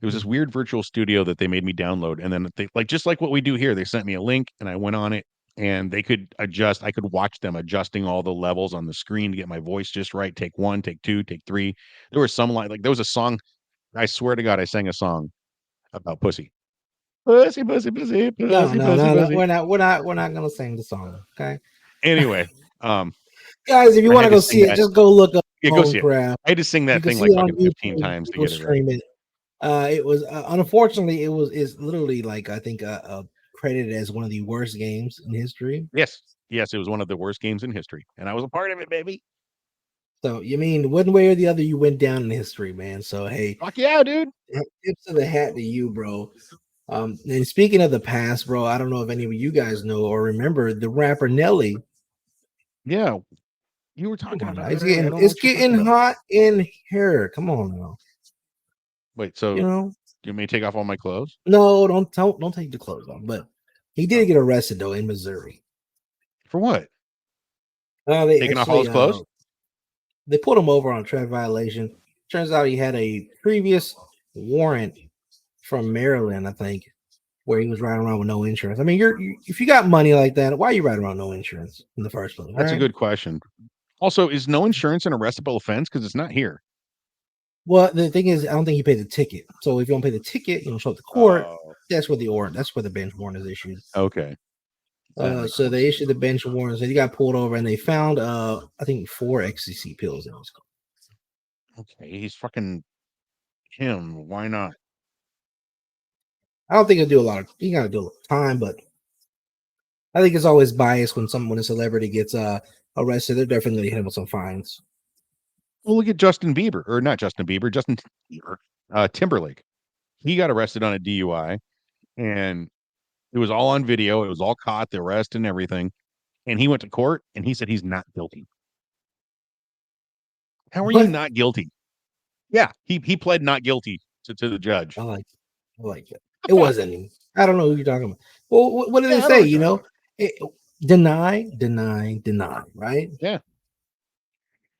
It was this weird virtual studio that they made me download, and then they like just like what we do here. They sent me a link, and I went on it, and they could adjust. I could watch them adjusting all the levels on the screen to get my voice just right. Take one, take two, take three. There were some like there was a song. I swear to God, I sang a song about pussy. Pussy, pussy, pussy, No, pussy, no, pussy, no, no. pussy. We're not gonna sing the song. Okay. Anyway, Guys, if you I want to had to go sing see it, that. just go look up Yeah, go Bone see it. Crab. I had to sing You that can thing see like it on fucking 15 YouTube. times You to can go get it right. stream it. It was unfortunately is literally like I think credited as one of the worst games in history. Yes. Yes, it was one of the worst games in history, and I was a part of it, baby. So you mean one way or the other, you went down in history, man. So hey, Fuck yeah, dude. tips of the hat to you, bro. And speaking of the past, bro, I don't know if any of you guys know or remember the rapper Nelly. Yeah, you were Come talking on now, about it earlier. I don't know it's what you're talking getting about. hot in here. Come on now, Wait, so you know. you may take off all my clothes? No, don't take the clothes off. But he did Oh, get arrested though in Missouri. for what? They Taking off all actually his clothes? they pulled him over on traffic violation. Turns out he had a previous warrant from Maryland, I think, where he was riding around with no insurance. I mean, if you got money like that, why are you riding around with no insurance in the first place? That's a Right? good question. Also, is no insurance an arrestable offense? Because it's not here. Well, the thing is, I don't think he paid the ticket. So if you don't pay the ticket, you don't show up to court. Oh, That's where the bench warrant is issued. okay. That makes So more they sense. issued the bench warrants and he got pulled over and they found I think 4 ecstasy pills in his car. Okay, he's fucking him. Why not? I don't think he'll do a lot of he gotta do a lot of time, but I think it's always biased when a celebrity gets arrested. They're definitely gonna hit him with some fines. Well, look at Justin Bieber, or not Justin Bieber, Justin Bieber, Timberlake. He got arrested on a DUI, and it was all on video. It was all caught, the arrest and everything. And he went to court, and he said he's not guilty. How are you What? not guilty? Yeah, he pled not guilty to the judge. I like I like it. It wasn't him. I don't know who you're talking about. Well, what do they Yeah, I don't know say? what You you're talking know, about. it, deny, deny, deny. Right? Yeah,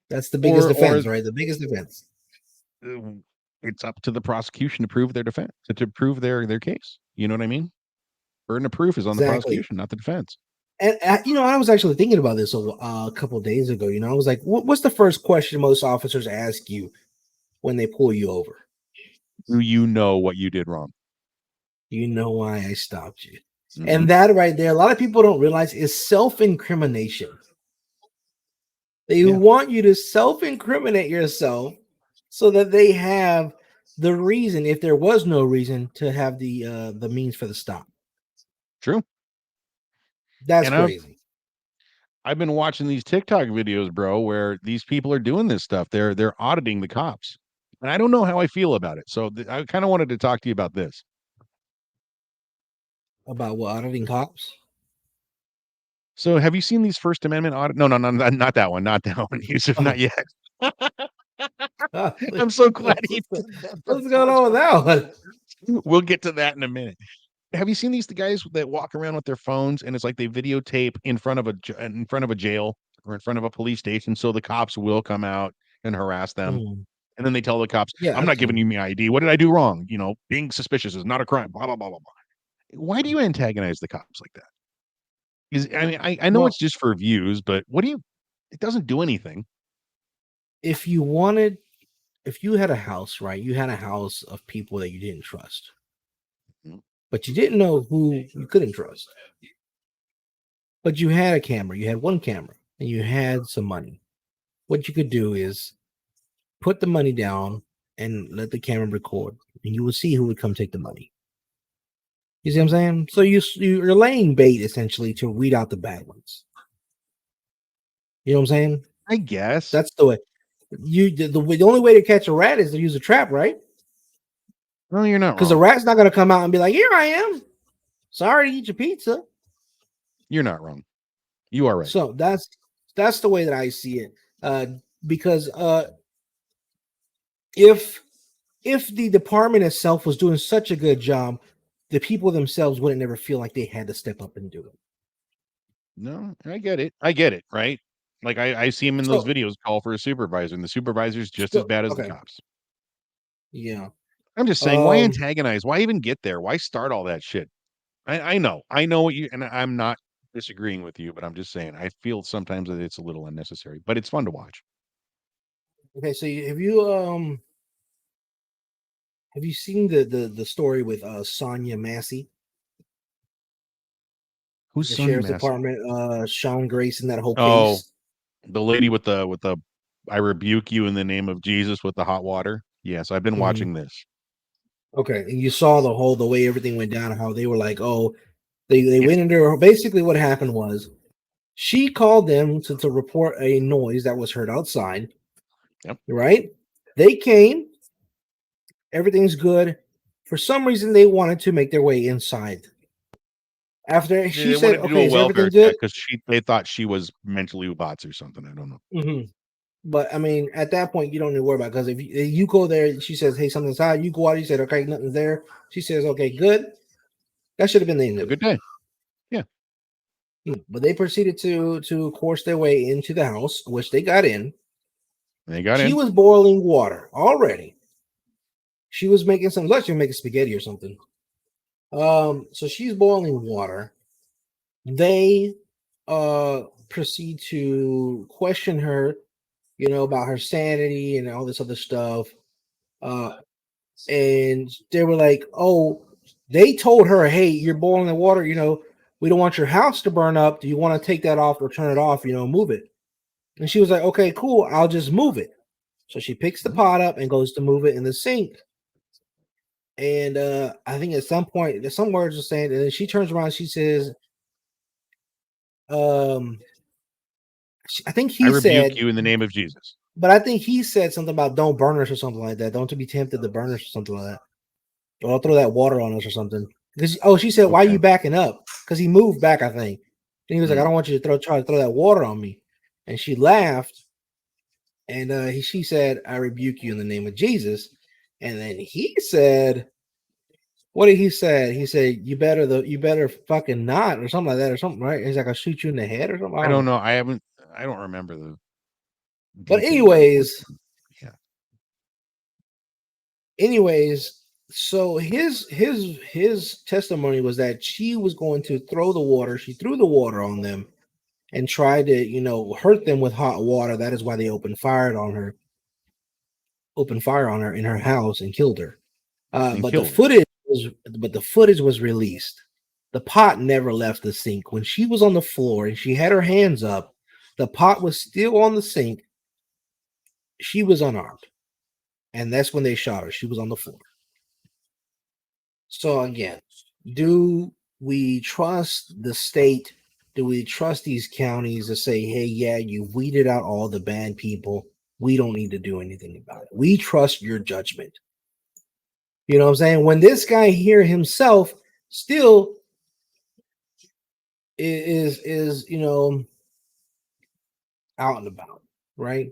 That's the biggest or defense, right? The biggest defense. uh, it's up to the prosecution to prove their defense, to prove their case. You know what I mean? Burden of proof is on the Exactly. prosecution, not the defense. And I was actually thinking about this a couple of days ago. I was like, what's the first question most officers ask you when they pull you over? Do you know what you did wrong? Do you know why I stopped you? Mm-hmm. And that right there, a lot of people don't realize is self-incrimination. They Yeah, want you to self-incriminate yourself so that they have the reason, if there was no reason, to have the means for the stop. true. That's And crazy. I've been watching these TikTok videos, bro, where these people are doing this stuff. They're auditing the cops, and I don't know how I feel about it. So I kind of wanted to talk to you about this. About what, auditing cops? So have you seen these First Amendment audit? No, not that one, not that one, Yusuf, not Oh, yet. I'm what's so glad he did that the going first on with that one? one. We'll get to that in a minute. Have you seen these the guys that walk around with their phones and it's like they videotape in front of a jail or in front of a police station so the cops will come out and harass them. Mm, And then they tell the cops, yeah, I'm I've not giving you seen. my ID. What did I do wrong? Being suspicious is not a crime. Blah, blah, blah, blah, blah. Why do you antagonize the cops like that? I mean, I know Well, it's just for views, but it doesn't do anything. if you wanted, if you had a house, right? You had a house of people that you didn't trust, Mm. but you didn't know who you couldn't trust. But you had a camera, you had one camera, and you had some money. What you could do is put the money down and let the camera record, and you will see who would come take the money. You see what I'm saying? So you're laying bait essentially to weed out the bad ones. You know what I'm saying? I guess. That's the way. The only way to catch a rat is to use a trap, right? No, you're not Because the wrong. rat's not going to come out and be like, "Here I am. Sorry to eat your pizza." You're not wrong. You are right. So that's the way that I see it. Because if the department itself was doing such a good job, the people themselves wouldn't never feel like they had to step up and do it. No, I get it. I get it, right? Like I see him in those So, videos call for a supervisor, and the supervisor's just as so bad as the okay, cops. yeah. I'm just saying, why Um, antagonize? Why even get there? Why start all that shit? I know what you, and I'm not disagreeing with you, but I'm just saying, I feel sometimes that it's a little unnecessary, but it's fun to watch. okay, so have you seen the story with Sonia Massey, Who's the Sonia sheriff's Massey? department, Sean Grace, and that whole Oh, case? The lady with the I rebuke you in the name of Jesus with the hot water. Yes, I've been Mhm. watching this. Okay, and you saw the way everything went down, how they were like, oh, they Yeah. went into basically what happened was she called them to report a noise that was heard outside. Yep. Right? They came, everything's good. For some reason, they wanted to make their way inside. After she They said, wanted to do "Okay, a is welfare everything good?" check because they thought she was mentally bots or something. I don't know. Mm-hmm. But I mean, at that point, you don't need to worry about it, because if you go there, she says, "Hey, something's hot." You go out, you said, "Okay, nothing's there." She says, "Okay, good." That should have been the end Have a of it. good day. Yeah. But they proceeded to course their way into the house, which they got in. And they got She in. was boiling water already. She was making some, let's just making spaghetti or something. So she's boiling water. They proceed to question her, about her sanity and all this other stuff. Uh and they were like, "Oh, they told her, hey, you're boiling the water, we don't want your house to burn up. Do you want to take that off or turn it off, move it?" And she was like, "Okay, cool, I'll just move it." So she picks the Mhm. pot up and goes to move it in the sink. And I think at some point, there's some words are saying, and then she turns around, she says, um, I think I he rebuke said, you in the name of Jesus. but I think he said something about don't burn us or something like that. Don't to be tempted to burn us or something like that. Or I'll throw that water on us or something. Because she said, "Why are Okay. you backing up?" Because he moved back, I think. And he was like, "I Mm. don't want you to try to throw that water on me." And she laughed, and she said, "I rebuke you in the name of Jesus." And then he said, "What did he say?" He said, you better fucking not," or something like that, or something, right? He's like, "I'll shoot you in the head," or something. I I don't don't know. know. I don't remember the But details, unfortunately. Yeah. anyways, so his testimony was that she was going to throw the water. She threw the water on them and tried to, hurt them with hot water. That is why they opened fire on her in her house and killed her. And But the killed her. footage was released. The pot never left the sink. When she was on the floor and she had her hands up, the pot was still on the sink. She was unarmed, and that's when they shot her. She was on the floor. So again, do we trust the state? Do we trust these counties to say, "Hey, yeah, you weeded out all the bad people. We don't need to do anything about it. We trust your judgment." You know what I'm saying? When this guy here himself still is out and about, right?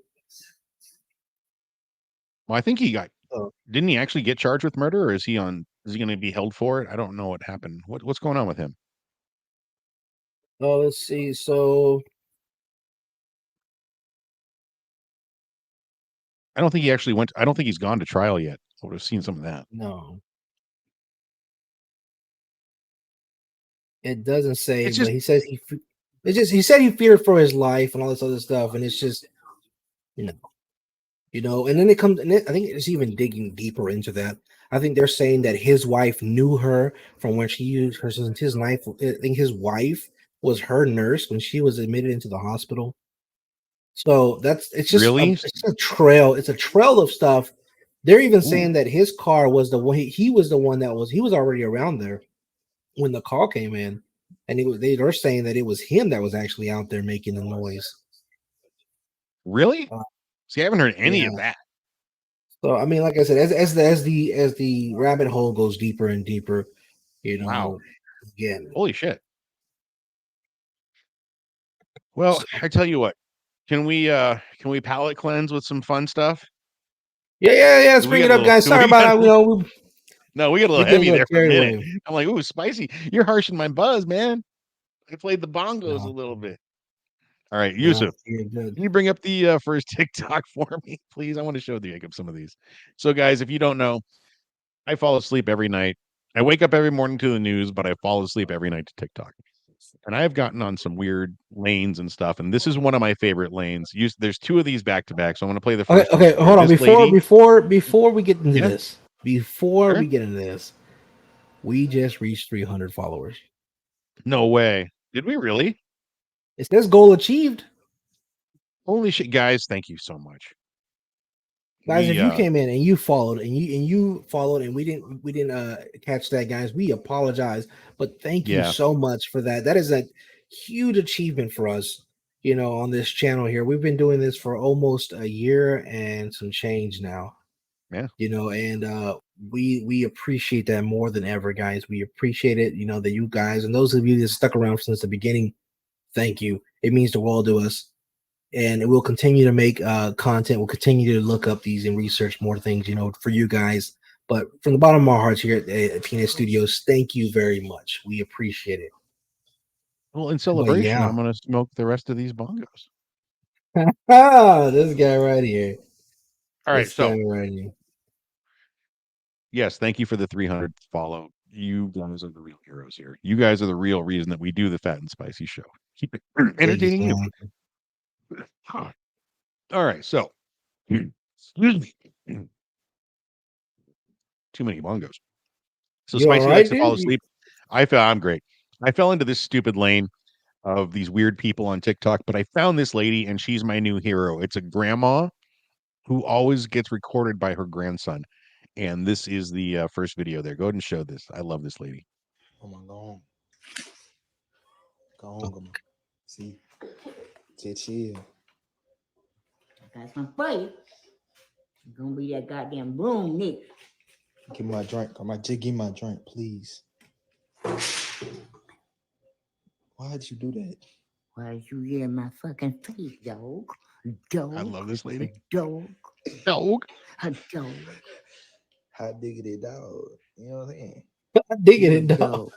Well, I think he got So, didn't he actually get charged with murder, or is he gonna be held for it? I don't know what happened. What's going on with him? let's see. So I don't think he's gone to trial yet. I would have seen some of that. no, it doesn't say, It's but just he says he said he feared for his life and all this other stuff, and it's just you know and then it comes, and I think it's even digging deeper into that. I think they're saying that his wife knew her from when she used her, since his knife. I think his wife was her nurse when she was admitted into the hospital. So really. it's a trail. It's a trail of stuff. They're even Ooh, saying that his car was the one. He was the one he was already around there when the call came in, and they're saying that it was him that was actually out there making the noise. really? Uh, See, I haven't heard any of yeah. that. So I mean, like I said, as the rabbit hole goes deeper and deeper, you Wow. know, again. Holy shit. Well, So, I tell you what, can we palate cleanse with some fun stuff? yeah. Let's 'Cause we bring got it a up, little guys. Sorry we about got a that. little no, we got a We little get a heavy little there for a carried minute. away. I'm like, "Ooh, spicy." You're harshing my buzz, man. I played the bongos a No, little bit. All right, no, Yusuf, you're good. can you bring up the, first TikTok for me, please? I wanna show the Jacob some of these. So, guys, if you don't know, I fall asleep every night. I wake up every morning to the news, but I fall asleep every night to TikTok. And I have gotten on some weird lanes and stuff, and this is one of my favorite lanes. There's 2 of these back to back, so I'm gonna play the Okay, first one okay, for you. hold on. This lady Before we get into Yeah, this, before sure. we get into this, we just reached 300 followers. No way. Did we really? It says goal achieved. Holy shit, guys! Thank you so much. Guys, if you came in and you followed and you followed and we didn't catch that, guys, we apologize. But thank you so much for that. That is a huge achievement for us, on this channel here. We've been doing this for almost a year and some change now. Yeah. And we appreciate that more than ever, guys. We appreciate it, that you guys and those of you that stuck around since the beginning, thank you. It means the world to us. And we'll continue to make content. We'll continue to look up these and research more things, for you guys. But from the bottom of our hearts here at Peanut Studios, thank you very much. We appreciate it. Well, in celebration, I'm going to smoke the rest of these bongos. This guy right here. All right, so yes, thank you for the 300 follow. You guys are the real heroes here. You guys are the real reason that we do the Fat and Spicy show. Keep it entertaining you. All right, so excuse me. Too many bongos. So you Spicy right, likes to fall asleep. I'm great. I fell into this stupid lane of these weird people on TikTok, but I found this lady and she's my new hero. It's a grandma who always gets recorded by her grandson. And this is the first video there. Go ahead and show this. I love this lady. Come on, go home. Go home, come on. See? Just chill. I got some for you. It's gonna be that goddamn broom, Nick. Give me my drink. Come on, just give me my drink, please. Why'd you do that? Why'd you get in my fucking face, dog? Dog. I love this lady. Dog. Dog. A dog. Hot diggity dog. You know what I'm saying? Hot diggity dog.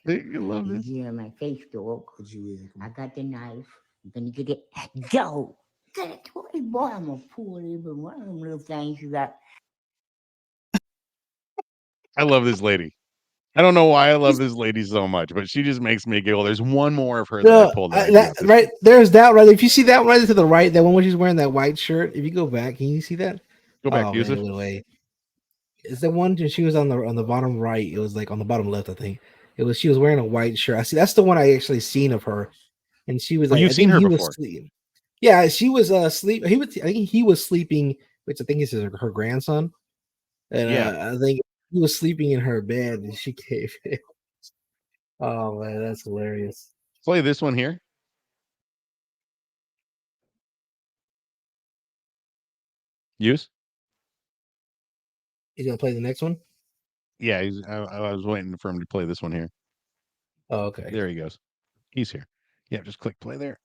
You love this. You in my face, dog. What you in? I got the knife. I'm gonna get it. Dog. That toy boy, I'm gonna pull it, but one of them little things you got. I love this lady. I don't know why I love this lady so much, but she just makes me giggle. There's one more of her that I pulled out. Right there's that right. If you see that right to the right, that one where she's wearing that white shirt. If you go back, can you see that? Go back, use it. Away. It's the one she was on the bottom right. It was like on the bottom left, I think. She was wearing a white shirt. I see that's the one I actually seen of her, and she was like, you've seen her before. Yeah, she was asleep. I think he was sleeping, which I think is her grandson. And I think he was sleeping in her bed and she gave it. Oh man, that's hilarious. Play this one here. Use. He's gonna play the next one? Yeah, I was waiting for him to play this one here. Oh, okay. There he goes. He's here. Yeah, just click play there.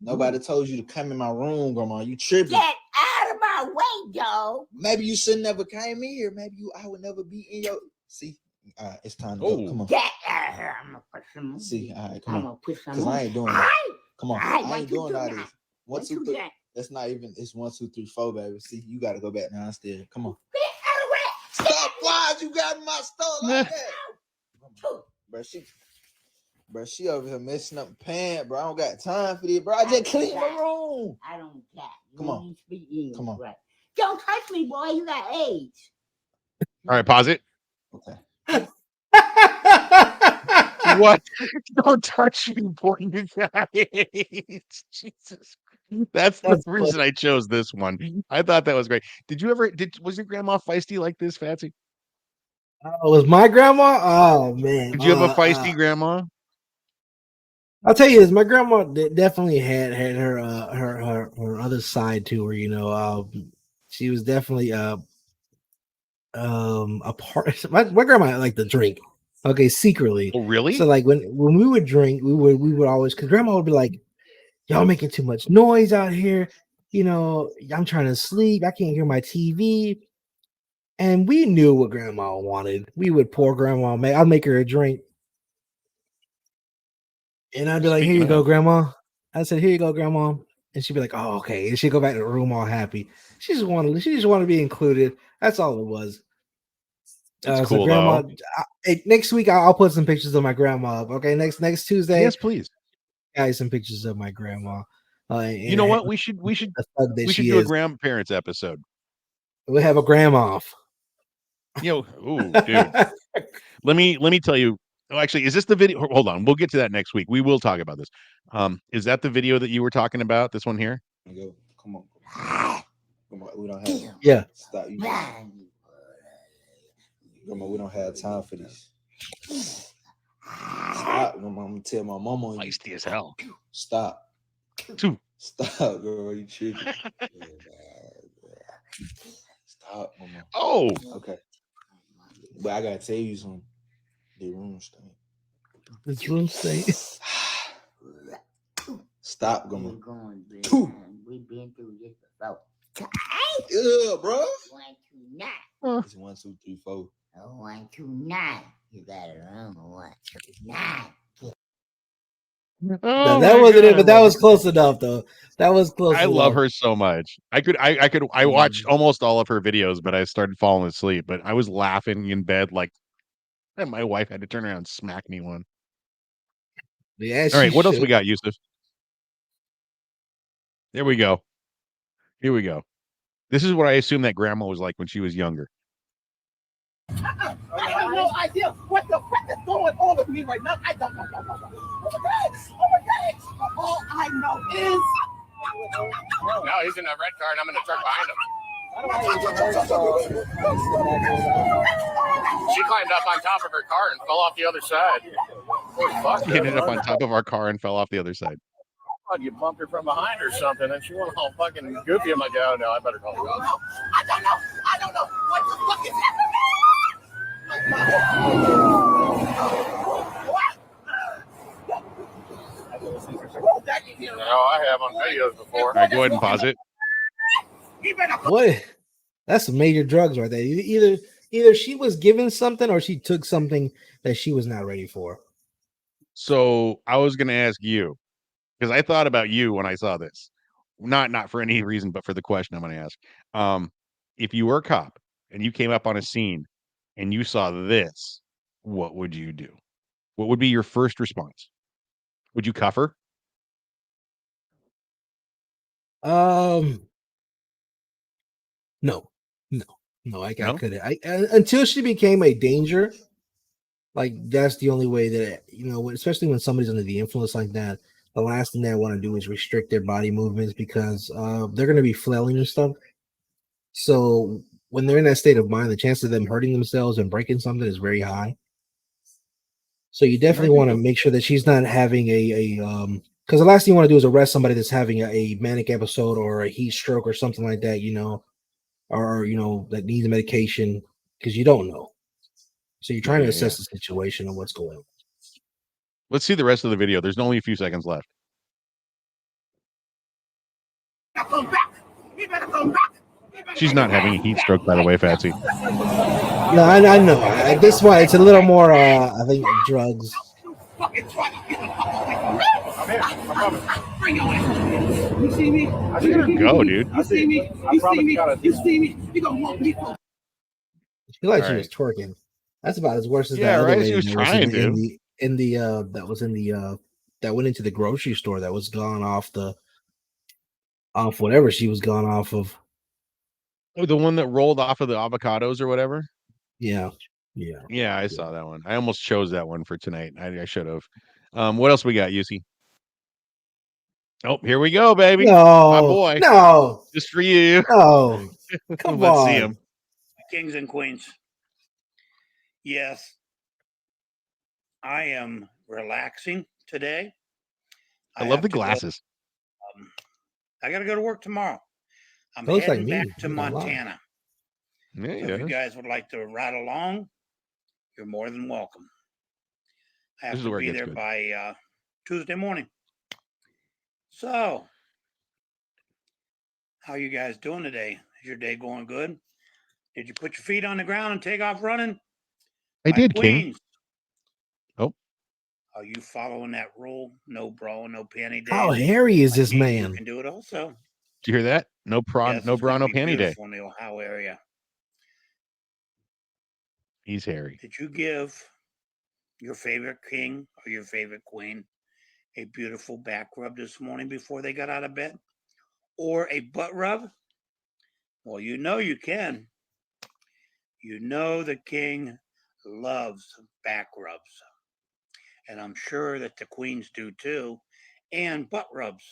Nobody told you to come in my room, Grandma. You tripping. Get out of my way, dog. Maybe you should never came in here. Maybe I would never be in your. See, it's time to go. Come on. Get out of here. I'm gonna put some. See, all right, come I'm gonna put some. Because I ain't doing that. Come on. I ain't doing all this. 1, 2, 3. That's not even. It's 1, 2, 3, 4, baby. See, you got to go back downstairs. Come on. Get out of the way. Stop! Why'd you got my stuff like that? Bro, she over here messing up the pan, bro. I don't got time for this, bro. I just clean my room. I don't got. Come on. Come on. Right. Don't touch me, boy. You got AIDS. All right, pause it. Okay. What? Don't touch me, boy. You got AIDS. Jesus. That's the reason I chose this one. I thought that was great. Was your grandma feisty like this, Fatsy? Was my grandma? Oh man. Did you have a feisty grandma? I'll tell you this, my grandma definitely had her her other side to her, she was definitely a part. My grandma liked to drink. Okay, secretly. Oh, really? So like when we would drink, we would always, because grandma would be like, y'all making too much noise out here. I'm trying to sleep. I can't hear my TV. And we knew what grandma wanted. We would pour grandma, I'd make her a drink. And I'd be like, here you go, grandma. I said, here you go, grandma. And she'd be like, oh, okay. And she'd go back to the room all happy. She just wanted to be included. That's all it was. That's cool, grandma. Next week I'll put some pictures of my grandma up. Okay, next Tuesday. Yes, please. Guys, some pictures of my grandma. You know what? We should do a grandparents episode. We'll have a grandma off. Ooh, dude. Let me tell you Oh, actually, is this the video? Hold on, we'll get to that next week. We will talk about this. Is that the video that you were talking about? This one here? Come on. Come on. We don't have. Yeah. Stop. Come on. We don't have time for this. Stop. I'm gonna tell my mama on you. Feisty as hell. Stop. Two. Stop, girl. You tripping? Stop, mama. Oh. Okay. But I gotta tell you something. The room stink. This room stink. Stop, Goma. We've been through this before. Yeah, bro. 1, 2, 9. It's 1, 2, 3, 4. 1, 2, 9. You got it wrong. 1, 2, 9. Oh, that wasn't it, but that was close enough, though. That was close. I love her so much. I watched almost all of her videos, but I started falling asleep. But I was laughing in bed, like, and my wife had to turn around and smack me one. Yeah. All right, what else we got, Yusuf? There we go. Here we go. This is what I assume that grandma was like when she was younger. I have no idea what the fuck is going on with me right now. I don't know. Oh my God. All I know is. No, he's in a red car and I'm in the truck behind him. She climbed up on top of her car and fell off the other side. Holy fuck. She ended up on top of our car and fell off the other side. You bumped her from behind or something, and she went all fucking goofy. I'm like, oh no, I better call the cops. I don't know what the fuck is happening. No, I have on videos before. All right, go ahead and pause it. What? That's some major drugs right there. Either she was given something or she took something that she was not ready for. So I was going to ask you, because I thought about you when I saw this, not for any reason, but for the question I'm going to ask. If you were a cop and you came up on a scene and you saw this, what would you do? What would be your first response? Would you cuff her? No. I couldn't. Until she became a danger. Like that's the only way that especially when somebody's under the influence like that. The last thing they want to do is restrict their body movements because they're going to be flailing and stuff. So when they're in that state of mind, the chance of them hurting themselves and breaking something is very high. So you definitely want to make sure that she's not having because the last thing you want to do is arrest somebody that's having a manic episode or a heat stroke or something like that, or that needs medication because you don't know. So you're trying to assess the situation and what's going on. Let's see the rest of the video. There's only a few seconds left. Come back. You better come back. She's not having a heat stroke, by the way, Fatsy. No, I know. At this point, it's a little more, I think, drugs. You see me? Look at her go, dude. You see me? You see me? You see me? You gonna want me? I feel like she was twerking. That's about as worse as that other lady she was trying to. That went into the grocery store that was gone off whatever she was gone off of. Oh, the one that rolled off of the avocados or whatever? Yeah. I saw that one. I almost chose that one for tonight. I should have. What else we got, Yusi? Oh, here we go, baby. No, my boy. No. Just for you. No. Come Let's on. see him. Kings and queens. Yes. I am relaxing today. I love the glasses. I got to go to work tomorrow. I'm Looks heading like me. back to Montana. Yeah, So if you guys would like to ride along, you're more than welcome. I have to be there by Tuesday morning. So, how you guys doing today? Is your day going good? Did you put your feet on the ground and take off running? I did, King. Oh. Are you following that rule? No bra, no panty day. How hairy is this man? You can do it also. Did you hear that? No bra, no panty day. In the Ohio area. He's hairy. Did you give your favorite king or your favorite queen a beautiful back rub this morning before they got out of bed? Or a butt rub? Well, you know you can. You know the king loves back rubs. and I'm sure that the queens do too, and butt rubs.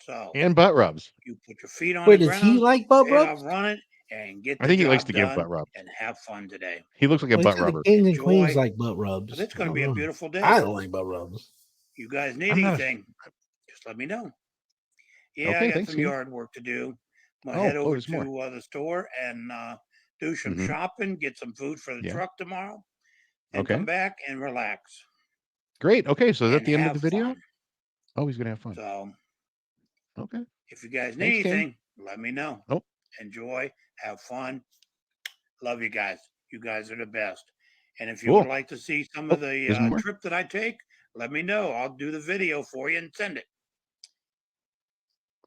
So And butt rubs. you put your feet on Wait, the does he ground, like butt take off rubs? running, and get I the think he likes job to give butt done rubs. and have fun today. He looks like a Well, he butt said the rubber. kings and queens Enjoy, like butt rubs. but it's I going to don't be a know. beautiful day. I don't like butt rubs. You guys need I'm not a- anything, just let me know. Yeah, Okay, I got thanks, some King. yard work to do. I'm gonna Oh, head over there's more. to the store and do some Mhm. shopping, get some food for the Yeah. truck tomorrow, and Okay. come back and relax Great. Okay, so is that and the end of have the video? fun. Oh, he's gonna have fun. So Okay. if you guys need Thanks, King. anything, let me know. Oh, Enjoy, have fun. Love you guys. You guys are the best. And if you would cool. like to see some Oh, of the there's more. trip that I take, let me know. I'll do the video for you and send it.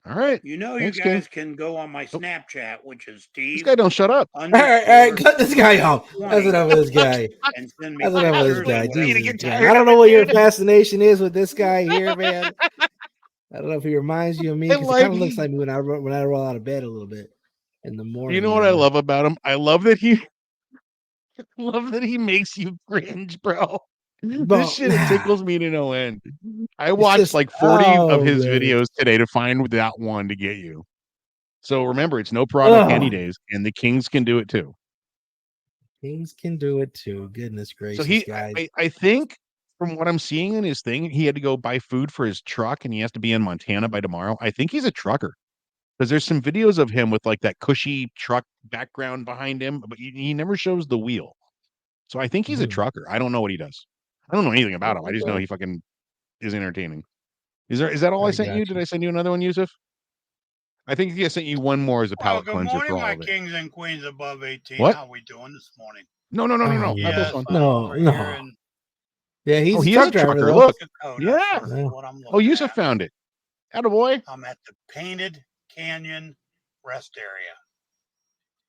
All right. You know, Thanks, you King. guys can go on my Oh, Snapchat, which is this Steve guy don't shut up. All right, cut this guy off. That's 20, enough of this guy. and send me That's enough of this pictures guy. of whatever You to Jesus you get Christ. tired I don't of know it, what your dude. fascination is with this guy here, man. I don't know if he reminds you of me I because he like. kind of looks like me when I roll out of bed a little bit in the morning. You know what I love about him? I love that he makes you cringe, bro. This But shit it tickles me to no end. I it's watched just like 40 of oh his man. videos today to find that one to get you. So remember, it's no product any Ugh. days, and the Kings can do it too. Kings can do it too. Goodness So gracious, guys. I think from what I'm seeing in his thing, he had to go buy food for his truck, and he has to be in Montana by tomorrow. I think he's a trucker because there's some videos of him with like that cushy truck background behind him, but he never shows the wheel. So I think he's a Mhm. trucker. I don't know what he does. I don't know anything about him. I just know Okay. he fucking is entertaining. Is that all I I sent got you? Did I send you another one, Yusuf? I think I sent you one more as a Well, palate good cleanser morning, for all my of it. kings and queens above 18. What? How we doing this morning? No, Oh, not this Yes, one. I'm over no. here in Yeah, Oh, he's a he is truck a driver trucker. though. Look. Dakota Yeah. is Yeah. what I'm Oh, looking Yusuf at. found it. Attaboy. I'm at the Painted Canyon Rest Area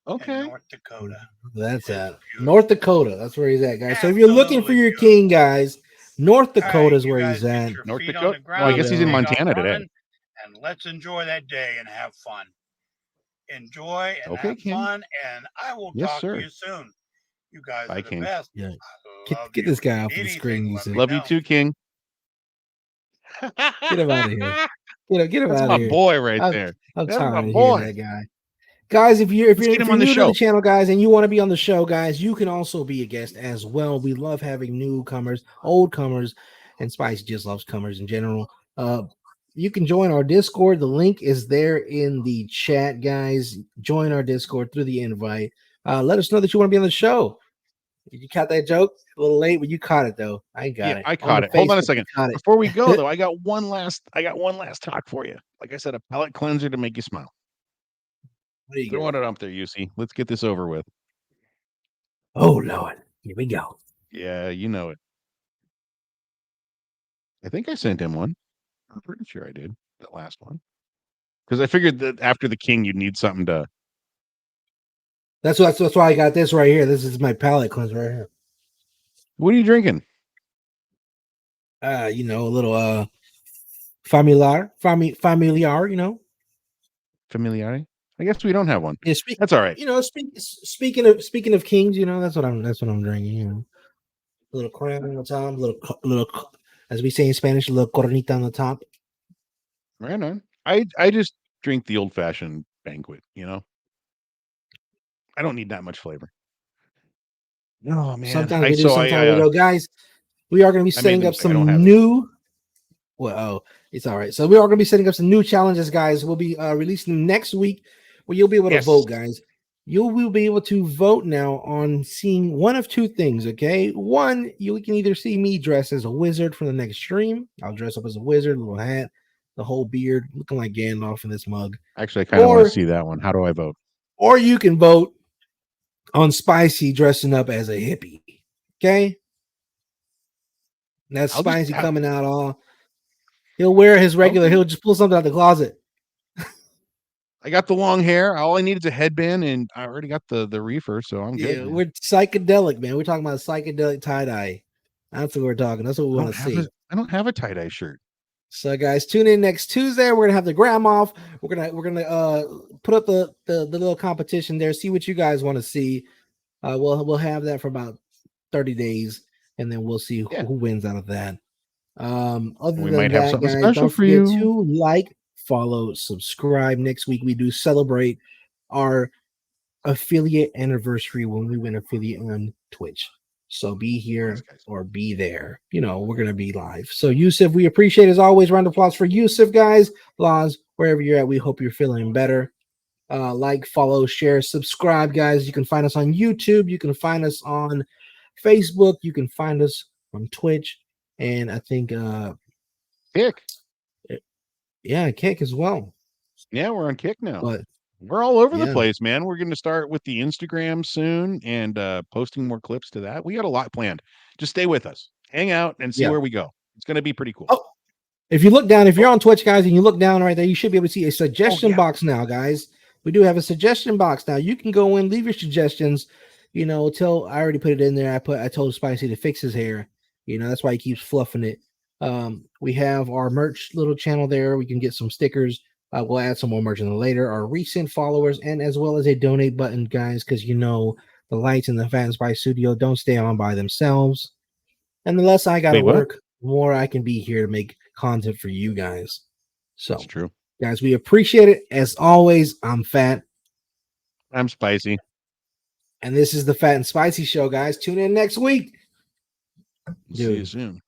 in Okay. North Dakota. That's It's at beautiful. North Dakota. That's where he's at, guys. So if you're looking for Absolutely your beautiful. king, guys, North All Dakota right, is you where guys he's at. get your North feet on Dakota. the Oh, I ground guess he's in and take off Montana today. running, and let's enjoy that day and have fun. Enjoy and Okay, have King. fun, and I will Yes, talk to sir. you soon. You guys Bye, are the King. best. Yeah. I Get love get you. this If guy you off of need the screen, anything, you let said. me Love you know. too, King. Get him out of here. Get him That's out my of here. boy right I'm, there. I'm That's my tired of hearing boy. that guy. Guys, if you're Let's get him on the new to show. the channel, guys, and you want to be on the show, guys, you can also be a guest as well. We love having newcomers, old comers, and Spicy just loves comers in general. You can join our Discord. The link is there in the chat, guys. Join our Discord through the invite. Let us know that you want to be on the show. Did you caught that joke? A little late, but you caught it though. I got Yeah, it. I On caught the it. Hold on a Facebook, you second. caught it. Before we go, though, I got one last talk for you. Like I said, a palate cleanser to make you smile. What do you Throw got? it up there, UC. Let's get this over with. Oh Lord, here we go. Yeah, you know it. I think I sent him one. I'm pretty sure I did. That last one. Because I figured that after the king, you'd need something to. That's why I got this right here. This is my palate cleanser right here. What are you drinking? A little familiar, you know. Familiari? I guess we don't have one. Yeah, That's all right. Speaking of kings, that's what I'm drinking. A little crown on the top, little, as we say in Spanish, a little coronita on the top. Right on. I just drink the old fashioned banquet. I don't need that much flavor. Oh man. Sometimes we do, sometimes we don't. Guys, we are going to be I made setting the up mistake. I don't some have it. new. Well, it's all right. So we are going to be setting up some new challenges, guys. We'll be releasing them next week, where you'll be able to vote, guys. You will be able to vote now on seeing one of two things. Okay, one, you can either see me dressed as a wizard for the next stream. I'll dress up as a wizard, little hat, the whole beard, looking like Gandalf in this mug. Actually, I kind of want to see that one. How do I vote? Or you can vote on Spicy dressing up as a hippie. Okay, that's Spicy coming out all. He'll wear his regular. Okay. He'll just pull something out the closet. I got the long hair. All I need is a headband, and I already got the reefer, so I'm good. Yeah, we're psychedelic, man. We're talking about psychedelic tie-dye. That's what we're talking. That's what we want to see. I don't have a tie-dye shirt. So, guys, tune in next Tuesday. We're gonna have the gram off. We're gonna put up the little competition there. See what you guys want to see. We'll have that for about 30 days, and then we'll see who wins out of that. Other We than might have that, something guys, special don't for forget you. to like, follow, subscribe. Next week we do celebrate our affiliate anniversary when we went affiliate on Twitch. So be here or be there. You know, we're gonna be live. So Yusuf, we appreciate as always. Round of applause for Yusuf, guys. Laws, wherever you're at, we hope you're feeling better. Like, follow, share, subscribe, guys. You can find us on YouTube. You can find us on Facebook. You can find us on Twitch, and I think Kick. yeah, Kick as well. Yeah, we're on Kick now. But we're all over the yeah. place, man. We're going to start with the Instagram soon and posting more clips to that. We got a lot planned. Just stay with us, hang out, and see Yeah. where we go. It's going to be pretty cool. Oh, if you look down, if you're on Twitch, guys, and you look down right there, you should be able to see a suggestion box now, guys. We do have a suggestion box now. You can go in, leave your suggestions. You know, till I already put it in there. I told Spicy to fix his hair. You know, that's why he keeps fluffing it. We have our merch little channel there. We can get some stickers. We'll add some more merch in later. Our recent followers, and as well as a donate button, guys, because you know the lights in the Phat and Spice studio don't stay on by themselves. And the less I got to work, the more I can be here to make content for you guys. So that's true, guys. We appreciate it as always. I'm Phat. I'm Spicy. And this is the Phat and Spicy Show, guys. Tune in next week. See you soon.